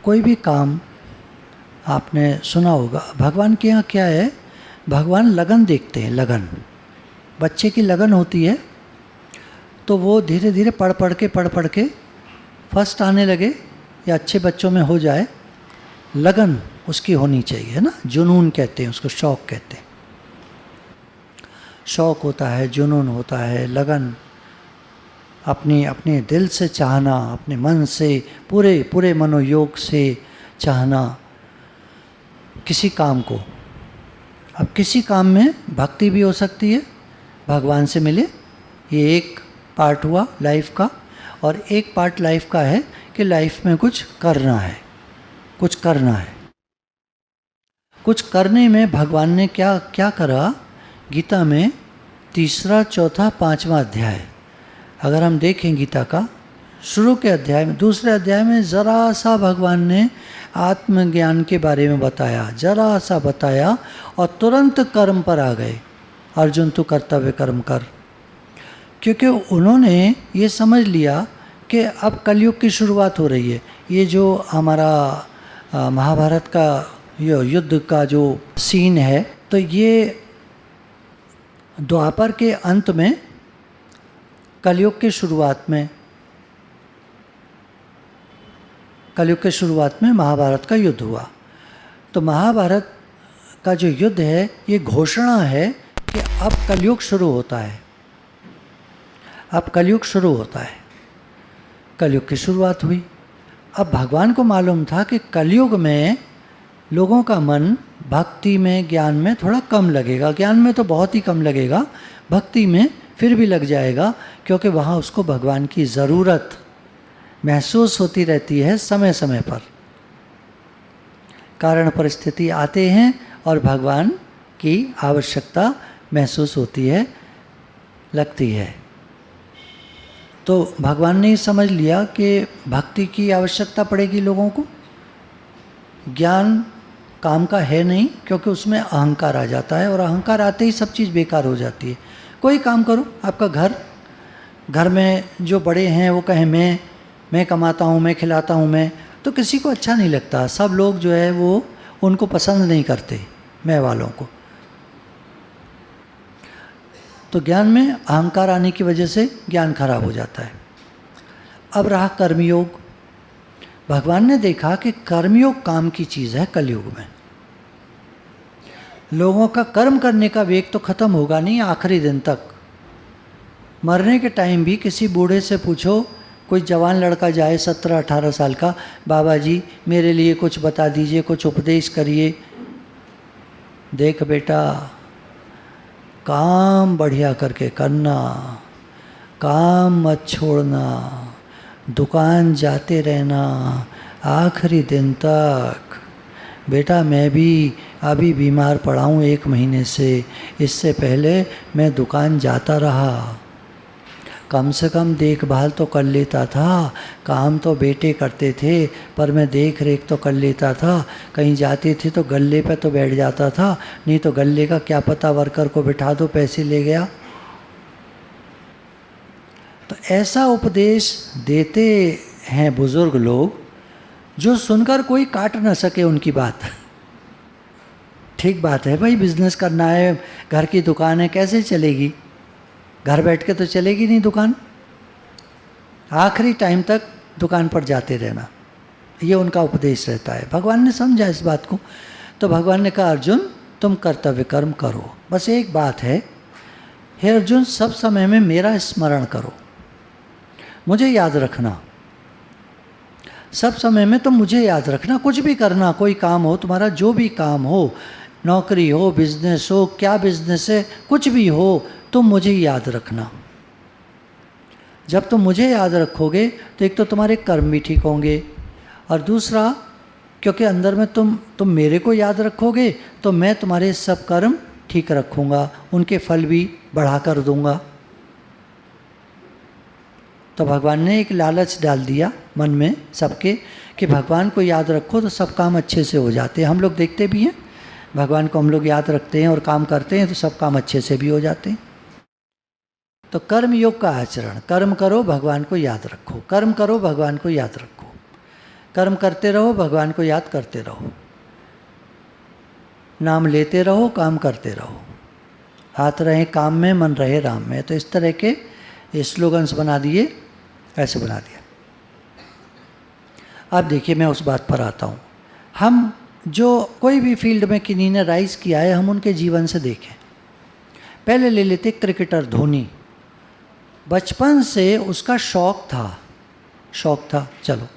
कोई भी काम आपने सुना होगा, भगवान के यहाँ क्या है, भगवान लगन देखते हैं, लगन। बच्चे की लगन होती है तो वो धीरे धीरे पढ़ पढ़ के फर्स्ट आने लगे या अच्छे बच्चों में हो जाए, लगन उसकी होनी चाहिए, है ना। जुनून कहते हैं उसको, शौक़ कहते हैं। शौक़ होता है, जुनून होता है, लगन, अपने दिल से चाहना, अपने मन से, पूरे पूरे मनोयोग से चाहना किसी काम को। अब किसी काम में भक्ति भी हो सकती है, भगवान से मिले, ये एक पार्ट हुआ लाइफ का। और एक पार्ट लाइफ का है कि लाइफ में कुछ करना है, कुछ करना है। कुछ करने में भगवान ने क्या क्या करा, गीता में 3, 4, 5वां अध्याय अगर हम देखें गीता का, शुरू के अध्याय में, दूसरे अध्याय में ज़रा सा भगवान ने आत्मज्ञान के बारे में बताया, ज़रा सा बताया और तुरंत कर्म पर आ गए। अर्जुन तू कर्तव्य कर्म कर, क्योंकि उन्होंने ये समझ लिया कि अब कलयुग की शुरुआत हो रही है। ये जो हमारा महाभारत का युद्ध का जो सीन है, तो ये द्वापर के अंत में, कलयुग की शुरुआत में, कलयुग के शुरुआत में महाभारत का युद्ध हुआ। तो महाभारत का जो युद्ध है, ये घोषणा है कि अब कलयुग शुरू होता है, अब कलयुग शुरू होता है। कलयुग की शुरुआत हुई। अब भगवान को मालूम था कि कलयुग में लोगों का मन भक्ति में, ज्ञान में थोड़ा कम लगेगा। ज्ञान में तो बहुत ही कम लगेगा, भक्ति में फिर भी लग जाएगा, क्योंकि वहाँ उसको भगवान की ज़रूरत महसूस होती रहती है समय समय पर। कारण परिस्थिति आते हैं और भगवान की आवश्यकता महसूस होती है, लगती है। तो भगवान ने समझ लिया कि भक्ति की आवश्यकता पड़ेगी लोगों को। ज्ञान काम का है नहीं, क्योंकि उसमें अहंकार आ जाता है, और अहंकार आते ही सब चीज़ बेकार हो जाती है। कोई काम करो, आपका घर में जो बड़े हैं वो कहें मैं कमाता हूँ, मैं खिलाता हूँ, मैं, तो किसी को अच्छा नहीं लगता। सब लोग जो है वो उनको पसंद नहीं करते, मैं वालों को। तो ज्ञान में अहंकार आने की वजह से ज्ञान खराब हो जाता है। अब रहा कर्मयोग। भगवान ने देखा कि कर्मयोग काम की चीज़ है कलयुग में। लोगों का कर्म करने का वेग तो खत्म होगा नहीं आखिरी दिन तक। मरने के टाइम भी किसी बूढ़े से पूछो, कोई जवान लड़का जाए 17-18 साल का, बाबा जी मेरे लिए कुछ बता दीजिए, कुछ उपदेश करिए। देख बेटा, काम बढ़िया करके करना, काम मत छोड़ना, दुकान जाते रहना आखिरी दिन तक। बेटा मैं भी अभी बीमार पड़ा हूँ 1 महीने से, इससे पहले मैं दुकान जाता रहा, कम से कम देखभाल तो कर लेता था। काम तो बेटे करते थे, पर मैं देख रेख तो कर लेता था। कहीं जाती थी तो गल्ले पे तो बैठ जाता था, नहीं तो गल्ले का क्या पता, वर्कर को बिठा दो, पैसे ले गया। तो ऐसा उपदेश देते हैं बुजुर्ग लोग, जो सुनकर कोई काट न सके उनकी बात। ठीक बात है भाई, बिजनेस करना है, घर की दुकान है, कैसे चलेगी? घर बैठ के तो चलेगी नहीं दुकान। आखिरी टाइम तक दुकान पर जाते रहना, ये उनका उपदेश रहता है। भगवान ने समझा इस बात को, तो भगवान ने कहा अर्जुन तुम कर्तव्य कर्म करो। बस एक बात है, हे अर्जुन सब समय में मेरा स्मरण करो, मुझे याद रखना। सब समय में तुम मुझे याद रखना। कुछ भी करना, कोई काम हो तुम्हारा, जो भी काम हो, नौकरी हो, बिजनेस हो, क्या बिजनेस है, कुछ भी हो, तुम मुझे याद रखना। जब तुम मुझे याद रखोगे तो एक तो तुम्हारे कर्म भी ठीक होंगे, और दूसरा क्योंकि अंदर में तुम मेरे को याद रखोगे तो मैं तुम्हारे सब कर्म ठीक रखूँगा, उनके फल भी बढ़ा कर दूँगा। तो भगवान ने एक लालच डाल दिया मन में सबके कि भगवान को याद रखो तो सब काम अच्छे से हो जाते हैं। हम लोग देखते भी हैं, भगवान को हम लोग याद रखते हैं और काम करते हैं तो सब काम अच्छे से भी हो जाते हैं। तो कर्म योग का आचरण, कर्म करो भगवान को याद रखो, कर्म करो भगवान को याद रखो। कर्म करते रहो, भगवान को याद करते रहो, नाम लेते रहो, काम करते रहो, हाथ रहे काम में, मन रहे राम में। तो इस तरह के ये स्लोगन्स बना दिए, ऐसे बना दिया। अब देखिए मैं उस बात पर आता हूँ। हम जो कोई भी फील्ड में किन्हीं ने राइज किया है, हम उनके जीवन से देखें। पहले ले लेते क्रिकेटर धोनी। बचपन से उसका शौक था। चलो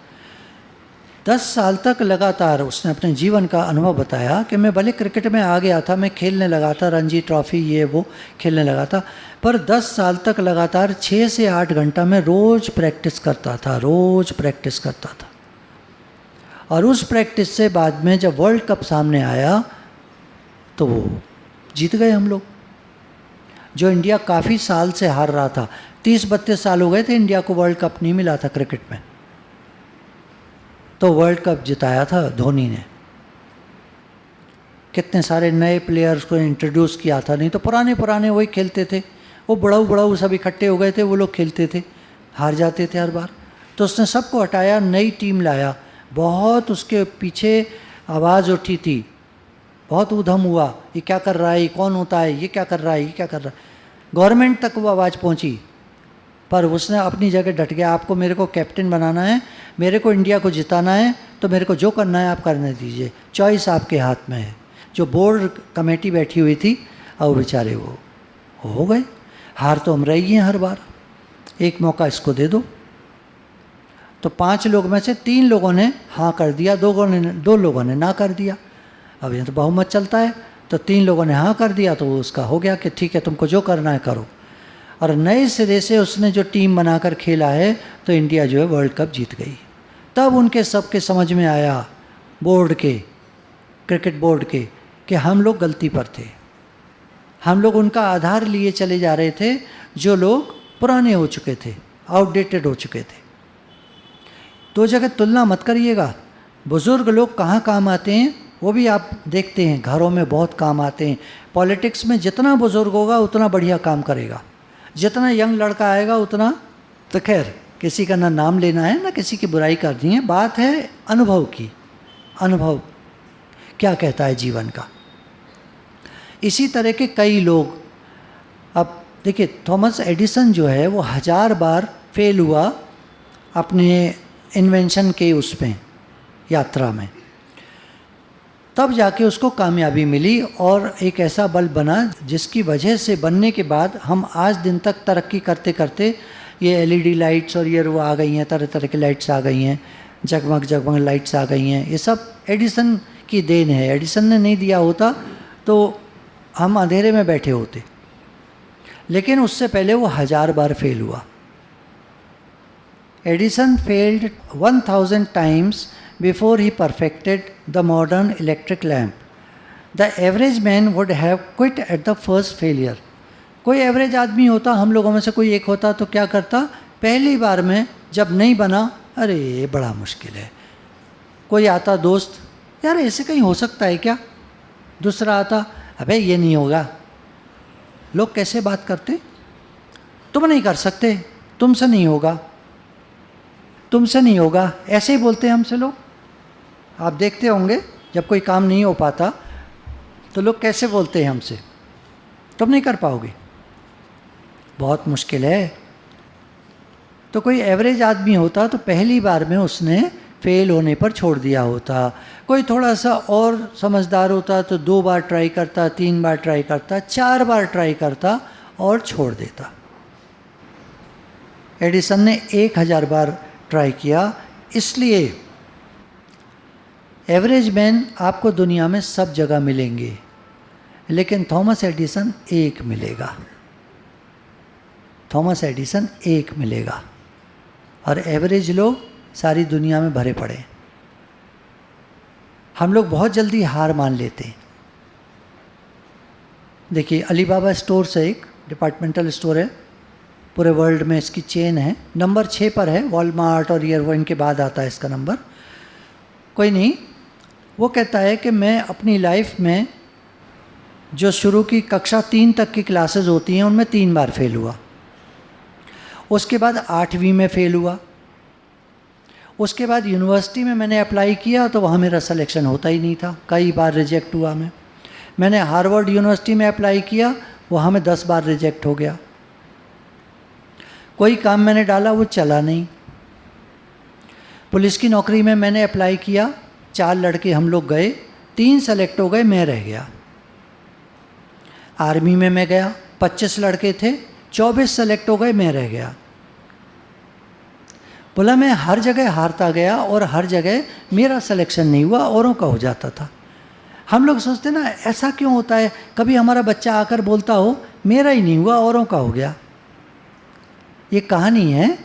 10 साल तक लगातार उसने अपने जीवन का अनुभव बताया कि मैं भले क्रिकेट में आ गया था, मैं खेलने लगा था, रणजी ट्रॉफी ये वो खेलने लगा था, पर 10 साल तक लगातार 6 से 8 घंटा में रोज़ प्रैक्टिस करता था। और उस प्रैक्टिस से बाद में जब वर्ल्ड कप सामने आया तो वो जीत गए हम लोग। जो इंडिया काफ़ी साल से हार रहा था, 30-32 साल हो गए थे इंडिया को वर्ल्ड कप नहीं मिला था क्रिकेट में, तो वर्ल्ड कप जिताया था धोनी ने। कितने सारे नए प्लेयर्स को इंट्रोड्यूस किया था, नहीं तो पुराने वही खेलते थे। वो बड़ाऊ सब इकट्ठे हो गए थे, वो लोग खेलते थे, हार जाते थे हर बार। तो उसने सबको हटाया, नई टीम लाया। बहुत उसके पीछे आवाज़ उठी थी, बहुत उधम हुआ, ये क्या कर रहा है, ये कौन होता है, ये क्या कर रहा है। गवर्नमेंट तक वो आवाज़ पहुंची, पर उसने अपनी जगह डट गया। आपको मेरे को कैप्टन बनाना है, मेरे को इंडिया को जिताना है, तो मेरे को जो करना है आप करने दीजिए, चॉइस आपके हाथ में है। जो बोर्ड कमेटी बैठी हुई थी, और बेचारे वो हो गए। हार तो हम रही हैं हर बार, एक मौका इसको दे दो। तो 5 लोग में से 3 लोगों ने हाँ कर दिया, 2 लोगों ने ना कर दिया। अब ये तो बहुमत चलता है, तो 3 लोगों ने हाँ कर दिया, तो उसका हो गया कि ठीक है तुमको जो करना है करो। और नए सिरे से उसने जो टीम बनाकर खेला है, तो इंडिया जो है वर्ल्ड कप जीत गई। तब उनके सबके समझ में आया, क्रिकेट बोर्ड के, कि हम लोग गलती पर थे। हम लोग उनका आधार लिए चले जा रहे थे, जो लोग पुराने हो चुके थे, आउटडेटेड हो चुके थे। दो जगह तुलना मत करिएगा। बुज़ुर्ग लोग कहाँ काम आते हैं वो भी आप देखते हैं, घरों में बहुत काम आते हैं। पॉलिटिक्स में जितना बुज़ुर्ग होगा उतना बढ़िया काम करेगा, जितना यंग लड़का आएगा उतना, तो खैर किसी का ना नाम लेना है ना किसी की बुराई करनी है, बात है अनुभव की। अनुभव क्या कहता है जीवन का। इसी तरह के कई लोग, अब देखिए थॉमस एडिसन जो है वो 1000 बार फेल हुआ अपने इन्वेंशन के उस पे यात्रा में, तब जाके उसको कामयाबी मिली और एक ऐसा बल्ब बना जिसकी वजह से बनने के बाद हम आज दिन तक तरक्की करते करते ये एलईडी लाइट्स और ये वो आ गई हैं, तरह तरह की लाइट्स आ गई हैं, जगमग लाइट्स आ गई हैं। ये सब एडिसन की देन है। एडिसन ने नहीं दिया होता तो हम अंधेरे में बैठे होते, लेकिन उससे पहले वो 1000 बार फेल हुआ। Edison failed 1000 times before he perfected the modern electric lamp. The average man would have quit at the first failure. कोई एवरेज आदमी होता, हम लोगों में से कोई एक होता तो क्या करता, पहली बार में जब नहीं बना, अरे ये बड़ा मुश्किल है। कोई आता दोस्त, यार ऐसे कहीं हो सकता है क्या। दूसरा आता, अबे ये नहीं होगा। लोग कैसे बात करते, तुम नहीं कर सकते, तुमसे नहीं होगा, तुमसे नहीं होगा, ऐसे ही बोलते हैं हमसे लोग। आप देखते होंगे जब कोई काम नहीं हो पाता तो लोग कैसे बोलते हैं हमसे, तुम नहीं कर पाओगे, बहुत मुश्किल है। तो कोई एवरेज आदमी होता तो पहली बार में उसने फेल होने पर छोड़ दिया होता। कोई थोड़ा सा और समझदार होता तो 2 बार ट्राई करता, 3 बार ट्राई करता, 4 बार ट्राई करता और छोड़ देता। एडिसन ने 1000 बार ट्राई किया। इसलिए एवरेज मैन आपको दुनिया में सब जगह मिलेंगे, लेकिन थॉमस एडिसन एक मिलेगा। थॉमस एडिसन एक मिलेगा और एवरेज लोग सारी दुनिया में भरे पड़े। हम लोग बहुत जल्दी हार मान लेते हैं। देखिए अलीबाबा स्टोर से एक डिपार्टमेंटल स्टोर है, पूरे वर्ल्ड में इसकी चेन है, नंबर 6 पर है। वॉलमार्ट और ईयरवन के बाद आता है इसका नंबर। कोई नहीं, वो कहता है कि मैं अपनी लाइफ में जो शुरू की कक्षा 3 तक की क्लासेस होती हैं उनमें 3 बार फेल हुआ, उसके बाद 8वीं में फेल हुआ, उसके बाद यूनिवर्सिटी में मैंने अप्लाई किया तो वहाँ मेरा सिलेक्शन होता ही नहीं था, कई बार रिजेक्ट हुआ मैं। मैंने हार्वर्ड यूनिवर्सिटी में अप्लाई किया, वहाँ में 10 बार रिजेक्ट हो गया। कोई काम मैंने डाला वो चला नहीं। पुलिस की नौकरी में मैंने अप्लाई किया, 4 लड़के हम लोग गए, 3 सेलेक्ट हो गए, मैं रह गया। आर्मी में मैं गया, 25 लड़के थे, 24 सेलेक्ट हो गए, मैं रह गया। बोला मैं हर जगह हारता गया और हर जगह मेरा सिलेक्शन नहीं हुआ, औरों का हो जाता था। हम लोग सोचते ना ऐसा क्यों होता है, कभी हमारा बच्चा आकर बोलता हो मेरा ही नहीं हुआ औरों का हो गया। ये कहानी है,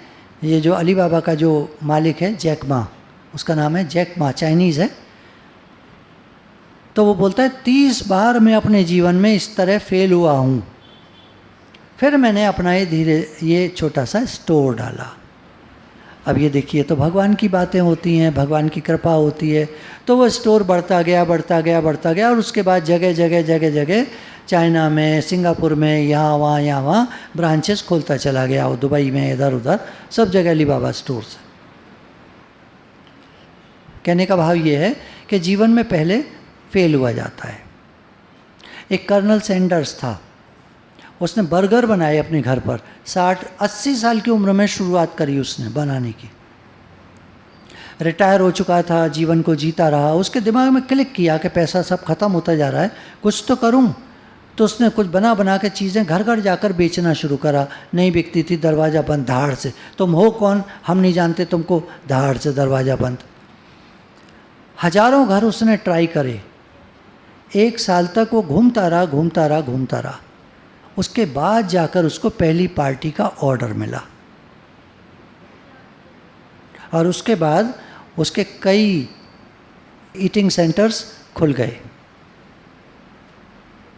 ये जो अली बाबा का जो मालिक है जैक मा, उसका नाम है जैक मा, चाइनीज़ है। तो वो बोलता है 30 बार मैं अपने जीवन में इस तरह फेल हुआ हूँ। फिर मैंने अपना ये छोटा सा स्टोर डाला। अब ये देखिए, तो भगवान की बातें होती हैं, भगवान की कृपा होती है। तो वो स्टोर बढ़ता गया बढ़ता गया बढ़ता गया, और उसके बाद जगह जगह जगह जगह चाइना में, सिंगापुर में, यहाँ वहाँ ब्रांचेस खोलता चला गया, वो दुबई में, इधर उधर सब जगह अली बाबा स्टोर्स है। कहने का भाव ये है कि जीवन में पहले फेल हुआ जाता है। एक कर्नल सैंडर्स था, उसने बर्गर बनाए अपने घर पर, 60-80 साल की उम्र में शुरुआत करी उसने बनाने की। रिटायर हो चुका था, जीवन को जीता रहा। उसके दिमाग में क्लिक किया कि पैसा सब खत्म होता जा रहा है, कुछ तो करूं। तो उसने कुछ बना बना के चीज़ें घर घर जाकर बेचना शुरू करा। नहीं बिकती थी, दरवाज़ा बंद, धाड़ से। तुम हो कौन, हम नहीं जानते तुमको, धाड़ से दरवाज़ा बंद। हजारों घर उसने ट्राई करे। 1 साल तक वो घूमता रहा घूमता रहा घूमता रहा। उसके बाद जाकर उसको पहली पार्टी का ऑर्डर मिला, और उसके बाद उसके कई ईटिंग सेंटर्स खुल गए।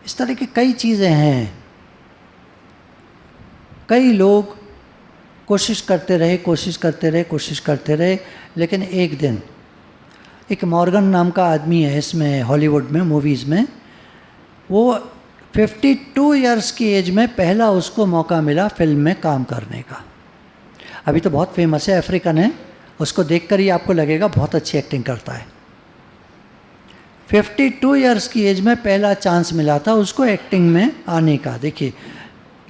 इस तरह की कई चीज़ें हैं। कई लोग कोशिश करते रहे कोशिश करते रहे कोशिश करते रहे, लेकिन एक दिन एक मॉर्गन नाम का आदमी है इसमें, हॉलीवुड में, मूवीज़ में, वो 52 इयर्स की एज में पहला उसको मौका मिला फिल्म में काम करने का। अभी तो बहुत फेमस है, अफ्रीकन है, उसको देखकर ही आपको लगेगा बहुत अच्छी एक्टिंग करता है। 52 इयर्स की एज में पहला चांस मिला था उसको एक्टिंग में आने का। देखिए,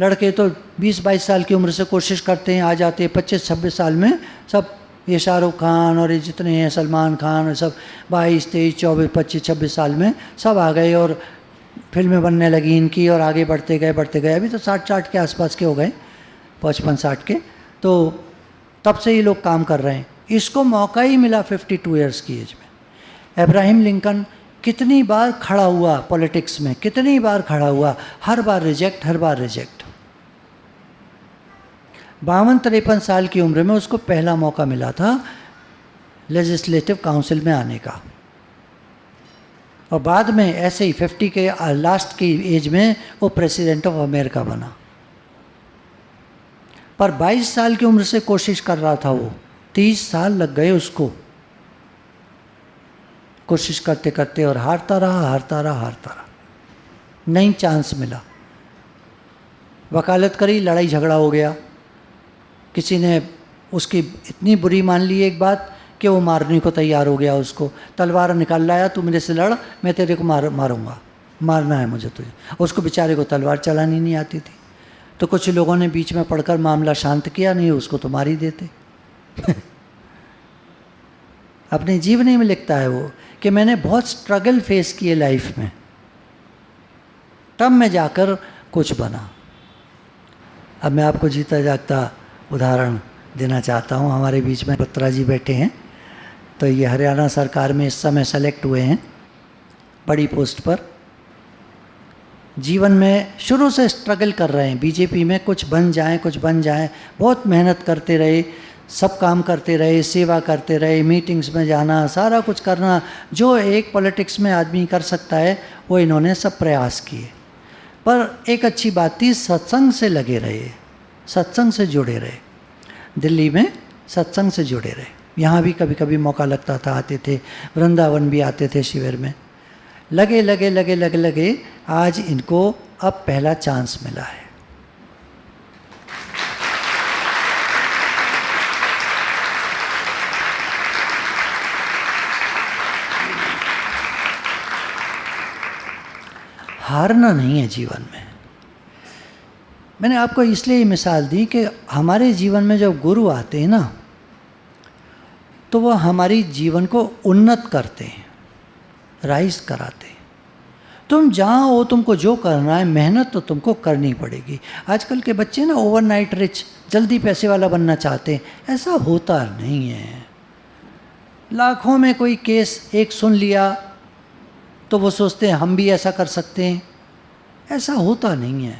लड़के तो 20-22 साल की उम्र से कोशिश करते हैं, आ जाते हैं 25-26 साल में सब। ये शाहरुख खान और ये जितने हैं, सलमान खान और सब 22, 23, 24, 25, 26 साल में सब आ गए और फिल्में बनने लगी इनकी, और आगे बढ़ते गए बढ़ते गए। अभी तो 60 के आसपास के हो गए, 55-60 के। तो तब से ये लोग काम कर रहे हैं। इसको मौका ही मिला 52 इयर्स की एज में। अब्राहम लिंकन कितनी बार खड़ा हुआ पॉलिटिक्स में, कितनी बार खड़ा हुआ, हर बार रिजेक्ट, हर बार रिजेक्ट। 52-53 साल की उम्र में उसको पहला मौका मिला था लेजिस्लेटिव काउंसिल में आने का, और बाद में ऐसे ही 50 के लास्ट की एज में वो प्रेसिडेंट ऑफ अमेरिका बना। पर 22 साल की उम्र से कोशिश कर रहा था वो, 30 साल लग गए उसको कोशिश करते करते, और हारता रहा हारता रहा हारता रहा, नहीं चांस मिला। वकालत करी, लड़ाई झगड़ा हो गया। किसी ने उसकी इतनी बुरी मान ली एक बात कि वो मारने को तैयार हो गया उसको। तलवार निकाल लाया, तू मेरे से लड़, मैं तेरे को मारूंगा, मारना है मुझे तुझे। उसको बेचारे को तलवार चलानी नहीं आती थी। तो कुछ लोगों ने बीच में पढ़कर मामला शांत किया, नहीं उसको तो मार ही देते। अपने जीवनी में लिखता है वो कि मैंने बहुत स्ट्रगल फेस किए लाइफ में, तब मैं जाकर कुछ बना। अब मैं आपको जीता जागता उदाहरण देना चाहता हूँ। हमारे बीच में बत्रा जी बैठे हैं, तो ये हरियाणा सरकार में इस समय सेलेक्ट हुए हैं बड़ी पोस्ट पर। जीवन में शुरू से स्ट्रगल कर रहे हैं, बीजेपी में कुछ बन जाएं कुछ बन जाएं, बहुत मेहनत करते रहे, सब काम करते रहे, सेवा करते रहे, मीटिंग्स में जाना, सारा कुछ करना जो एक पॉलिटिक्स में आदमी कर सकता है, वो इन्होंने सब प्रयास किए। पर एक अच्छी बात थी, सत्संग से लगे रहे, सत्संग से जुड़े रहे। दिल्ली में सत्संग से जुड़े रहे। यहाँ भी कभी कभी मौका लगता था, आते थे, वृंदावन भी आते थे शिविर में। लगे लगे लगे लगे लगे, आज इनको अब पहला चांस मिला है। हारना नहीं है जीवन में। मैंने आपको इसलिए मिसाल दी कि हमारे जीवन में जब गुरु आते हैं ना, तो वो हमारी जीवन को उन्नत करते हैं, राइज कराते हैं। तुम जहाँ हो, तुमको जो करना है, मेहनत तो तुमको करनी पड़ेगी। आजकल के बच्चे ना ओवरनाइट रिच, जल्दी पैसे वाला बनना चाहते हैं। ऐसा होता नहीं है। लाखों में कोई केस एक सुन लिया तो वो सोचते हैं हम भी ऐसा कर सकते हैं। ऐसा होता नहीं है।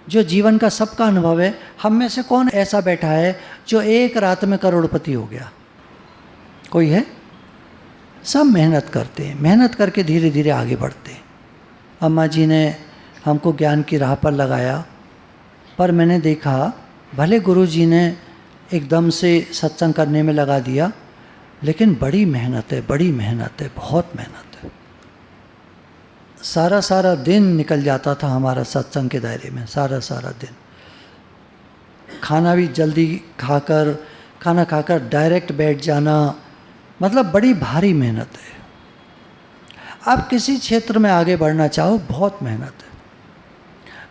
जो जीवन का सबका अनुभव है, हम में से कौन ऐसा बैठा है जो एक रात में करोड़पति हो गया? कोई है? सब मेहनत करते हैं, मेहनत करके धीरे धीरे आगे बढ़ते हैं। अम्मा जी ने हमको ज्ञान की राह पर लगाया, पर मैंने देखा भले गुरु जी ने एकदम से सत्संग करने में लगा दिया, लेकिन बड़ी मेहनत है, बड़ी मेहनत है, बहुत मेहनत है। सारा सारा दिन निकल जाता था हमारा सत्संग के दायरे में, सारा सारा दिन। खाना भी जल्दी खाकर, खाना खाकर डायरेक्ट बैठ जाना, मतलब बड़ी भारी मेहनत है। आप किसी क्षेत्र में आगे बढ़ना चाहो, बहुत मेहनत है।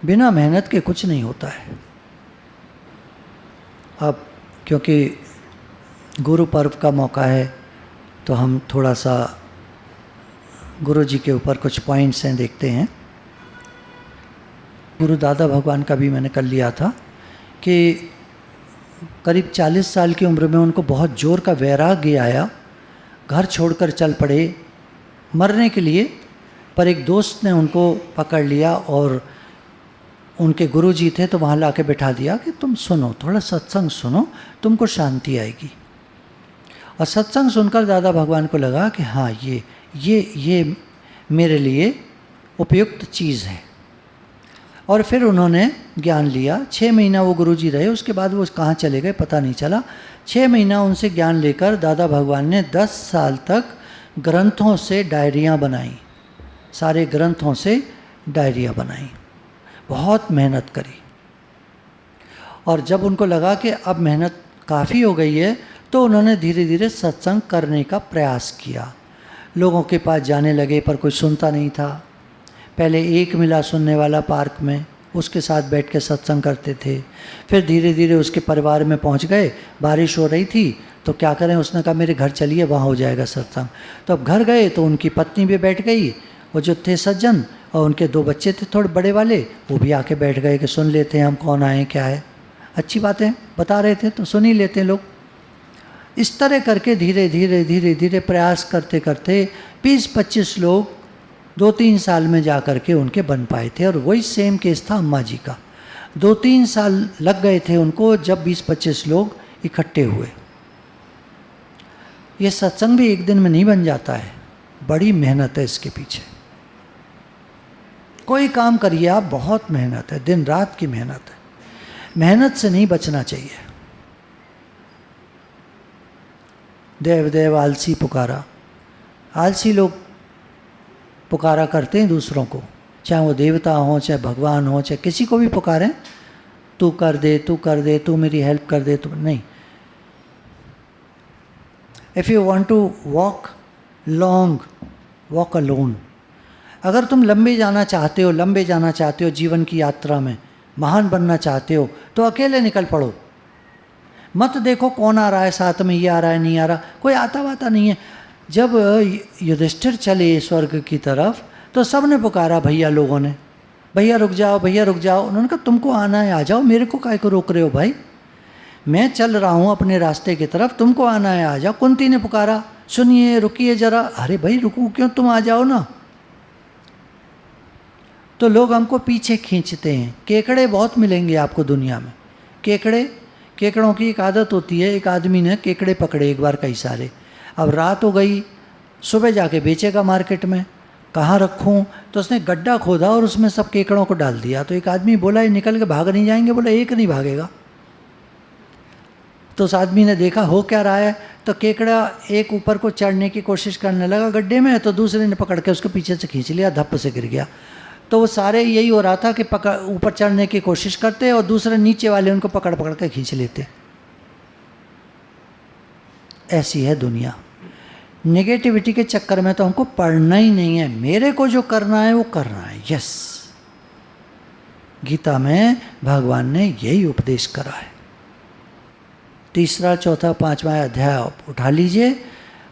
बिना मेहनत के कुछ नहीं होता है। अब क्योंकि गुरु पर्व का मौका है, तो हम थोड़ा सा गुरु जी के ऊपर कुछ पॉइंट्स हैं, देखते हैं। गुरु दादा भगवान का भी मैंने कर लिया था कि करीब 40 साल की उम्र में उनको बहुत जोर का वैराग्य आया, घर छोड़कर चल पड़े मरने के लिए। पर एक दोस्त ने उनको पकड़ लिया और उनके गुरुजी थे तो वहाँ ला के बैठा दिया कि तुम सुनो, थोड़ा सत्संग सुनो, तुमको शांति आएगी। और सत्संग सुनकर दादा भगवान को लगा कि हाँ, ये मेरे लिए उपयुक्त चीज़ है। और फिर उन्होंने ज्ञान लिया। 6 महीना वो गुरुजी रहे, उसके बाद वो कहाँ चले गए पता नहीं चला। 6 महीना उनसे ज्ञान लेकर दादा भगवान ने 10 साल तक ग्रंथों से डायरियाँ बनाई, सारे ग्रंथों से डायरियाँ बनाई, बहुत मेहनत करी। और जब उनको लगा कि अब मेहनत काफ़ी हो गई है, तो उन्होंने धीरे धीरे सत्संग करने का प्रयास किया। लोगों के पास जाने लगे, पर कोई सुनता नहीं था। पहले एक मिला सुनने वाला पार्क में, उसके साथ बैठ के सत्संग करते थे। फिर धीरे धीरे उसके परिवार में पहुंच गए। बारिश हो रही थी तो क्या करें, उसने कहा मेरे घर चलिए, वहाँ हो जाएगा सत्संग। तो अब घर गए तो उनकी पत्नी भी बैठ गई, वो जो थे सज्जन, और उनके 2 बच्चे थे थोड़े बड़े वाले, वो भी आके बैठ गए कि सुन लेते हैं हम, कौन आए क्या है, अच्छी बातें बता रहे थे तो सुन ही लेते हैं लोग। इस तरह करके धीरे धीरे धीरे धीरे प्रयास करते करते 20-25 लोग 2-3 साल में जा कर के उनके बन पाए थे। और वही सेम केस था अम्मा जी का। 2-3 साल लग गए थे उनको जब 20-25 लोग इकट्ठे हुए। ये सत्संग भी एक दिन में नहीं बन जाता है, बड़ी मेहनत है इसके पीछे। कोई काम करिए आप, बहुत मेहनत है, दिन रात की मेहनत है। मेहनत से नहीं बचना चाहिए। देव देव आलसी पुकारा। आलसी लोग पुकारा करते हैं दूसरों को, चाहे वो देवता हो, चाहे भगवान हो, चाहे किसी को भी पुकारें, तू कर दे, तू कर दे, तू मेरी हेल्प कर दे, तो नहीं। If you want to walk long, walk alone. अगर तुम लंबे जाना चाहते हो, लंबे जाना चाहते हो जीवन की यात्रा में, महान बनना चाहते हो, तो अकेले निकल पड़ो। मत देखो कौन आ रहा है साथ में, ये आ रहा है नहीं आ रहा, कोई आता वाता नहीं है। जब युधिष्ठिर चले स्वर्ग की तरफ तो सब ने पुकारा, भैया लोगों ने, भैया रुक जाओ, भैया रुक जाओ। उन्होंने कहा तुमको आना है आ जाओ, मेरे को काहे को रोक रहे हो भाई, मैं चल रहा हूँ अपने रास्ते की तरफ, तुमको आना है आ जाओ। कुंती ने पुकारा, सुनिए रुकिए जरा। अरे भाई रुकूं क्यों, तुम आ जाओ ना। तो लोग हमको पीछे खींचते हैं। केकड़े बहुत मिलेंगे आपको दुनिया में। केकड़ों की एक आदत होती है, एक आदमी ने केकड़े पकड़े एक बार कई सारे। अब रात हो गई, सुबह जाके बेचेगा मार्केट में, कहाँ रखूँ, तो उसने गड्ढा खोदा और उसमें सब केकड़ों को डाल दिया। तो एक आदमी बोला ये निकल के भाग नहीं जाएंगे, बोला एक नहीं भागेगा। तो उस आदमी ने देखा हो क्या रहा है, तो केकड़ा एक ऊपर को चढ़ने की कोशिश करने लगा गड्ढे में, तो दूसरे ने पकड़ के उसके पीछे से खींच लिया, धप्प से गिर गया। तो वो सारे यही हो रहा था कि ऊपर चढ़ने की कोशिश करते और दूसरे नीचे वाले उनको पकड़ पकड़ के खींच लेते। ऐसी है दुनिया। नेगेटिविटी के चक्कर में तो हमको पढ़ना ही नहीं है, मेरे को जो करना है वो करना है। यस, गीता में भगवान ने यही उपदेश करा है। 3, 4, 5वां अध्याय आप उठा लीजिए,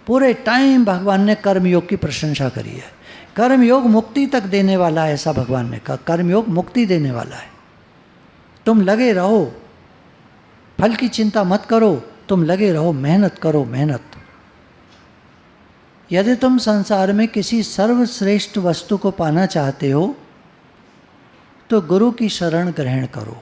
पूरे टाइम भगवान ने कर्मयोग की प्रशंसा करी है। कर्मयोग मुक्ति तक देने वाला है, ऐसा भगवान ने कहा, कर्मयोग मुक्ति देने वाला है। तुम लगे रहो, फल की चिंता मत करो, तुम लगे रहो, मेहनत करो, मेहनत। यदि तुम संसार में किसी सर्वश्रेष्ठ वस्तु को पाना चाहते हो तो गुरु की शरण ग्रहण करो।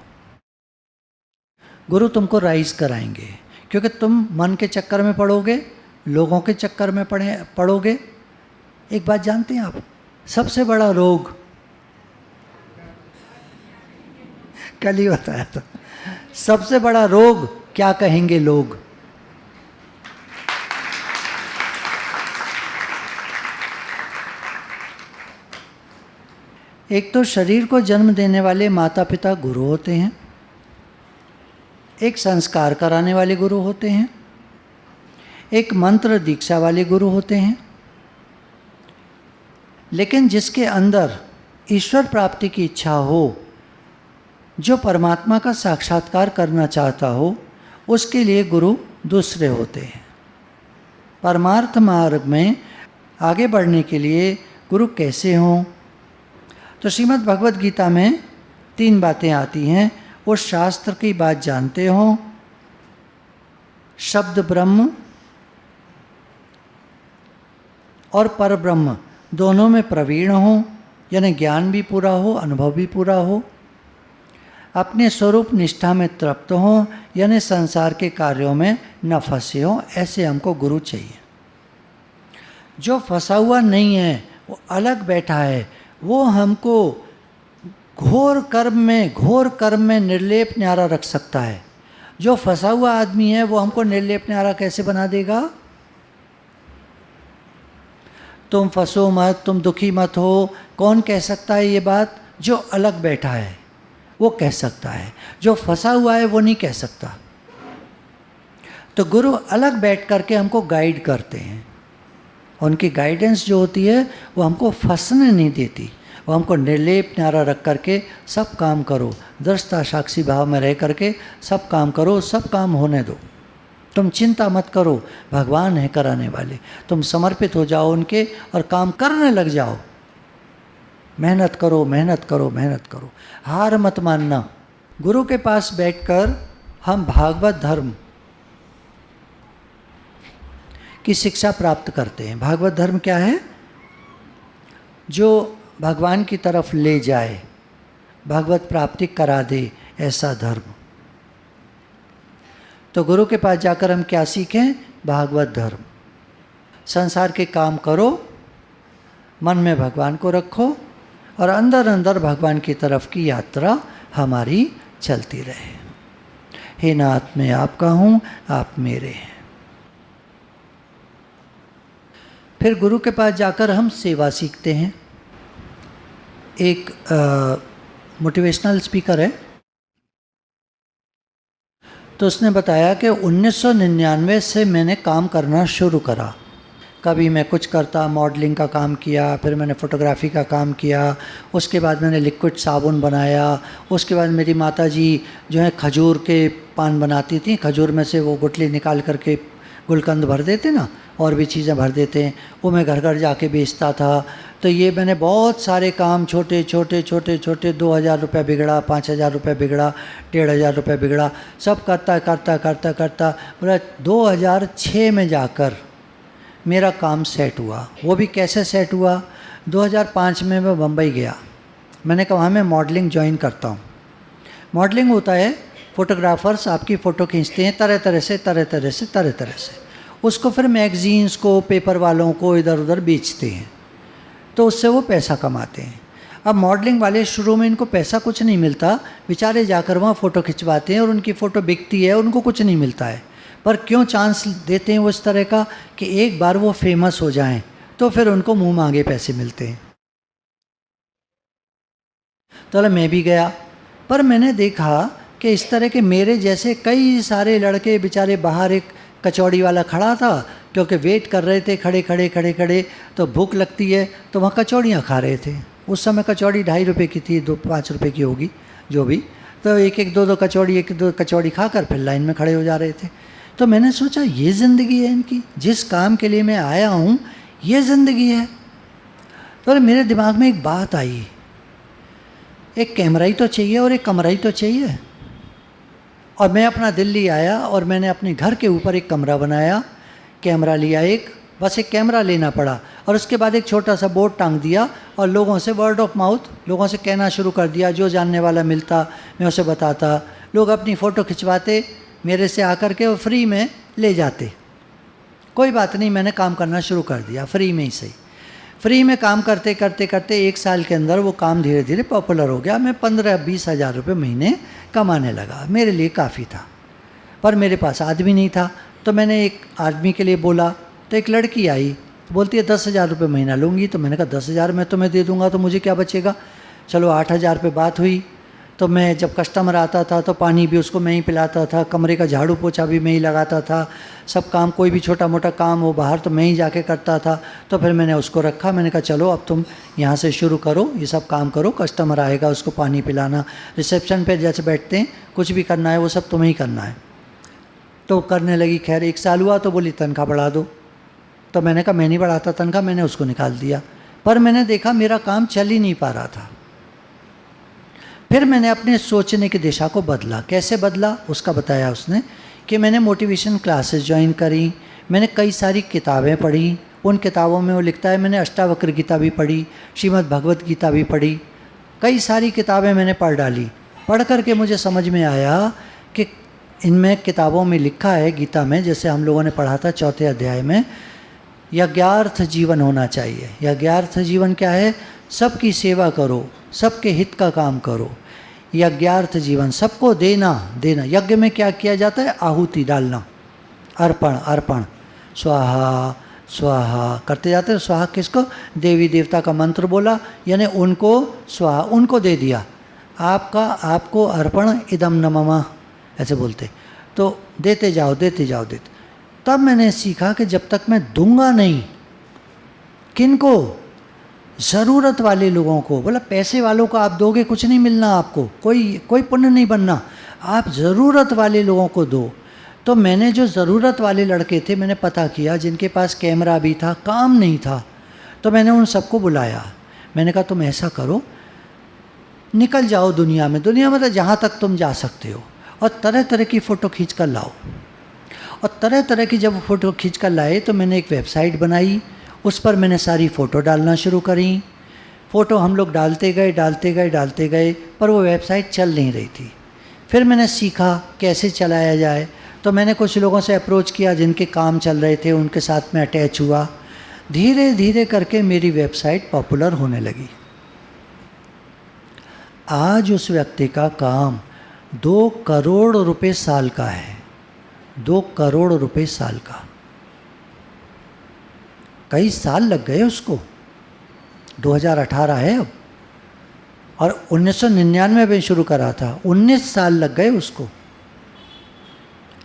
गुरु तुमको राइज कराएंगे, क्योंकि तुम मन के चक्कर में पड़ोगे, लोगों के चक्कर में पड़ोगे। एक बात जानते हैं आप, सबसे बड़ा रोग, कल ही बताया था, सबसे बड़ा रोग क्या कहेंगे लोग? एक तो शरीर को जन्म देने वाले माता पिता गुरु होते हैं, एक संस्कार कराने वाले गुरु होते हैं, एक मंत्र दीक्षा वाले गुरु होते हैं। लेकिन जिसके अंदर ईश्वर प्राप्ति की इच्छा हो, जो परमात्मा का साक्षात्कार करना चाहता हो, उसके लिए गुरु दूसरे होते हैं। परमार्थ मार्ग में आगे बढ़ने के लिए गुरु कैसे हों? तो श्रीमद् भगवद गीता में 3 बातें आती हैं। उस शास्त्र की बात जानते हो, शब्द ब्रह्म और पर ब्रह्म दोनों में प्रवीण हो, यानी ज्ञान भी पूरा हो, अनुभव भी पूरा हो, अपने स्वरूप निष्ठा में तृप्त हो, यानी संसार के कार्यों में न फंसे हो। ऐसे हमको गुरु चाहिए। जो फंसा हुआ नहीं है, वो अलग बैठा है, वो हमको घोर कर्म में निर्लेप न्यारा रख सकता है। जो फंसा हुआ आदमी है वो हमको निर्लेप न्यारा कैसे बना देगा? तुम फंसो मत, तुम दुखी मत हो, कौन कह सकता है ये बात? जो अलग बैठा है वो कह सकता है, जो फंसा हुआ है वो नहीं कह सकता। तो गुरु अलग बैठ करके हमको गाइड करते हैं। उनकी गाइडेंस जो होती है वो हमको फंसने नहीं देती, वो हमको निर्लेप न्यारा रख करके सब काम करो, दृष्टा साक्षी भाव में रह करके सब काम करो, सब काम होने दो, तुम चिंता मत करो, भगवान है कराने वाले। तुम समर्पित हो जाओ उनके और काम करने लग जाओ। मेहनत करो, मेहनत करो, मेहनत करो, हार मत मानना। गुरु के पास बैठकर हम भागवत धर्म की शिक्षा प्राप्त करते हैं। भागवत धर्म क्या है? जो भगवान की तरफ ले जाए, भगवत प्राप्ति करा दे, ऐसा धर्म। तो गुरु के पास जाकर हम क्या सीखें? भागवत धर्म। संसार के काम करो, मन में भगवान को रखो और अंदर अंदर भगवान की तरफ की यात्रा हमारी चलती रहे। हे नाथ, मैं आपका हूँ, आप मेरे हैं। फिर गुरु के पास जाकर हम सेवा सीखते हैं। एक मोटिवेशनल स्पीकर है, तो उसने बताया कि 1999 से मैंने काम करना शुरू करा। कभी मैं कुछ करता, मॉडलिंग का काम किया, फिर मैंने फ़ोटोग्राफी का काम किया, उसके बाद मैंने लिक्विड साबुन बनाया, उसके बाद मेरी माताजी जो है खजूर के पान बनाती थी, खजूर में से वो गुठली निकाल करके गुलकंद भर देते ना, और भी चीज़ें भर देते हैं, वो मैं घर घर जाके बेचता था। तो ये मैंने बहुत सारे काम छोटे छोटे छोटे छोटे 2000 रुपये बिगड़ा, 5000 रुपये बिगड़ा, 1500 रुपये बिगड़ा, सब करता करता करता करता पूरा 2006 में जाकर मेरा काम सेट हुआ। वो भी कैसे सेट हुआ? 2005 में मैं बम्बई गया। मैंने कहा वहाँ मैं मॉडलिंग ज्वाइन करता हूँ। मॉडलिंग होता है, फ़ोटोग्राफ़र्स आपकी फ़ोटो खींचते हैं तरह तरह से, तरह तरह से, तरह तरह से, उसको फिर मैगज़ीन्स को, पेपर वालों को इधर उधर बेचते हैं, तो उससे वो पैसा कमाते हैं। अब मॉडलिंग वाले शुरू में इनको पैसा कुछ नहीं मिलता, बेचारे जाकर वहाँ फ़ोटो खिंचवाते हैं और उनकी फ़ोटो बिकती है, उनको कुछ नहीं मिलता है। पर क्यों चांस देते हैं वो इस तरह का कि एक बार वो फेमस हो जाएं तो फिर उनको मुंह मांगे पैसे मिलते हैं। तो मैं भी गया, पर मैंने देखा कि इस तरह के मेरे जैसे कई सारे लड़के बेचारे बाहर एक कचौड़ी वाला खड़ा था, क्योंकि वेट कर रहे थे खड़े खड़े खड़े खड़े, तो भूख लगती है तो वहाँ कचौड़ियाँ खा रहे थे। उस समय कचौड़ी 2.5 रुपये की थी, 5 रुपये की होगी जो भी, तो एक एक दो कचौड़ी खाकर फिर लाइन में खड़े हो जा रहे थे। तो मैंने सोचा ये ज़िंदगी है इनकी, जिस काम के लिए मैं आया हूँ ये ज़िंदगी है। तो मेरे दिमाग में एक बात आई, एक कैमरा ही तो चाहिए और एक कमरा ही तो चाहिए। और मैं अपना दिल्ली आया और मैंने अपने घर के ऊपर एक कमरा बनाया, कैमरा लिया एक, बस एक कैमरा लेना पड़ा, और उसके बाद एक छोटा सा बोर्ड टांग दिया और लोगों से वर्ड ऑफ माउथ, लोगों से कहना शुरू कर दिया। जो जानने वाला मिलता मैं उसे बताता, लोग अपनी फ़ोटो खिंचवाते मेरे से आकर के और फ्री में ले जाते। कोई बात नहीं, मैंने काम करना शुरू कर दिया फ्री में ही सही। फ्री में काम करते करते करते 1 साल के अंदर वो काम धीरे धीरे पॉपुलर हो गया। मैं 15-20 हज़ार रुपये महीने कमाने लगा। मेरे लिए काफ़ी था, पर मेरे पास आदमी नहीं था। तो मैंने एक आदमी के लिए बोला, तो एक लड़की आई, बोलती है 10,000 रुपये महीना लूँगी। तो मैंने कहा 10,000 मैं तुम्हें दे दूँगा तो मुझे क्या बचेगा। चलो 8,000 पे बात हुई। तो मैं जब कस्टमर आता था तो पानी भी उसको मैं ही पिलाता था, कमरे का झाड़ू पोछा भी मैं ही लगाता था, सब काम, कोई भी छोटा मोटा काम हो बाहर तो मैं ही जाके करता था। तो फिर मैंने उसको रखा, मैंने कहा चलो अब तुम यहाँ से शुरू करो, ये सब काम करो, कस्टमर आएगा उसको पानी पिलाना, रिसेप्शन पे जैसे बैठते हैं कुछ भी करना है वो सब तुम्हें ही करना है। तो करने लगी। खैर 1 साल हुआ तो बोली तनख्वाह बढ़ा दो। तो मैंने कहा मैं नहीं बढ़ाता तनख्वाह, मैंने उसको निकाल दिया। पर मैंने देखा मेरा काम चल ही नहीं पा रहा था। फिर मैंने अपने सोचने की दिशा को बदला। कैसे बदला उसका बताया उसने, कि मैंने मोटिवेशन क्लासेस ज्वाइन करी, मैंने कई सारी किताबें पढ़ी। उन किताबों में वो लिखता है मैंने अष्टावक्र गीता भी पढ़ी, श्रीमद् भगवत गीता भी पढ़ी, कई सारी किताबें मैंने पढ़ डाली। पढ़ करके मुझे समझ में आया कि इनमें किताबों में लिखा है, गीता में जैसे हम लोगों ने पढ़ा था 4थे अध्याय में, यज्ञार्थ जीवन होना चाहिए। यज्ञार्थ जीवन क्या है? सबकी सेवा करो, सबके हित का काम करो। यज्ञार्थ जीवन, सबको देना देना। यज्ञ में क्या किया जाता है? आहुति डालना, अर्पण अर्पण, स्वाहा स्वाहा करते जाते हैं। स्वाहा किसको? देवी देवता का मंत्र बोला, यानी उनको स्वाहा, उनको दे दिया। आपका आपको अर्पण इदम नमः ऐसे बोलते, तो देते जाओ देते जाओ देते। तब मैंने सीखा कि जब तक मैं दूंगा नहीं, किनको? ज़रूरत वाले लोगों को। बोला पैसे वालों को आप दोगे कुछ नहीं मिलना आपको, कोई पुण्य नहीं बनना, आप ज़रूरत वाले लोगों को दो। तो मैंने जो ज़रूरत वाले लड़के थे मैंने पता किया, जिनके पास कैमरा भी था, काम नहीं था, तो मैंने उन सबको बुलाया। मैंने कहा तुम ऐसा करो, निकल जाओ दुनिया में, दुनिया मतलब जहाँ तक तुम जा सकते हो, और तरह तरह की फ़ोटो खींच कर लाओ। और तरह तरह की जब फ़ोटो खींच कर लाए तो मैंने एक वेबसाइट बनाई, उस पर मैंने सारी फ़ोटो डालना शुरू करी। फ़ोटो हम लोग डालते गए, पर वो वेबसाइट चल नहीं रही थी। फिर मैंने सीखा कैसे चलाया जाए, तो मैंने कुछ लोगों से अप्रोच किया जिनके काम चल रहे थे, उनके साथ में अटैच हुआ। धीरे धीरे करके मेरी वेबसाइट पॉपुलर होने लगी। आज उस व्यक्ति का काम 2 करोड़ रुपए साल का है, 2 करोड़ रुपए साल का। कई साल लग गए उसको, 2018 है अब, और 1999 में शुरू करा था, 19 साल लग गए उसको।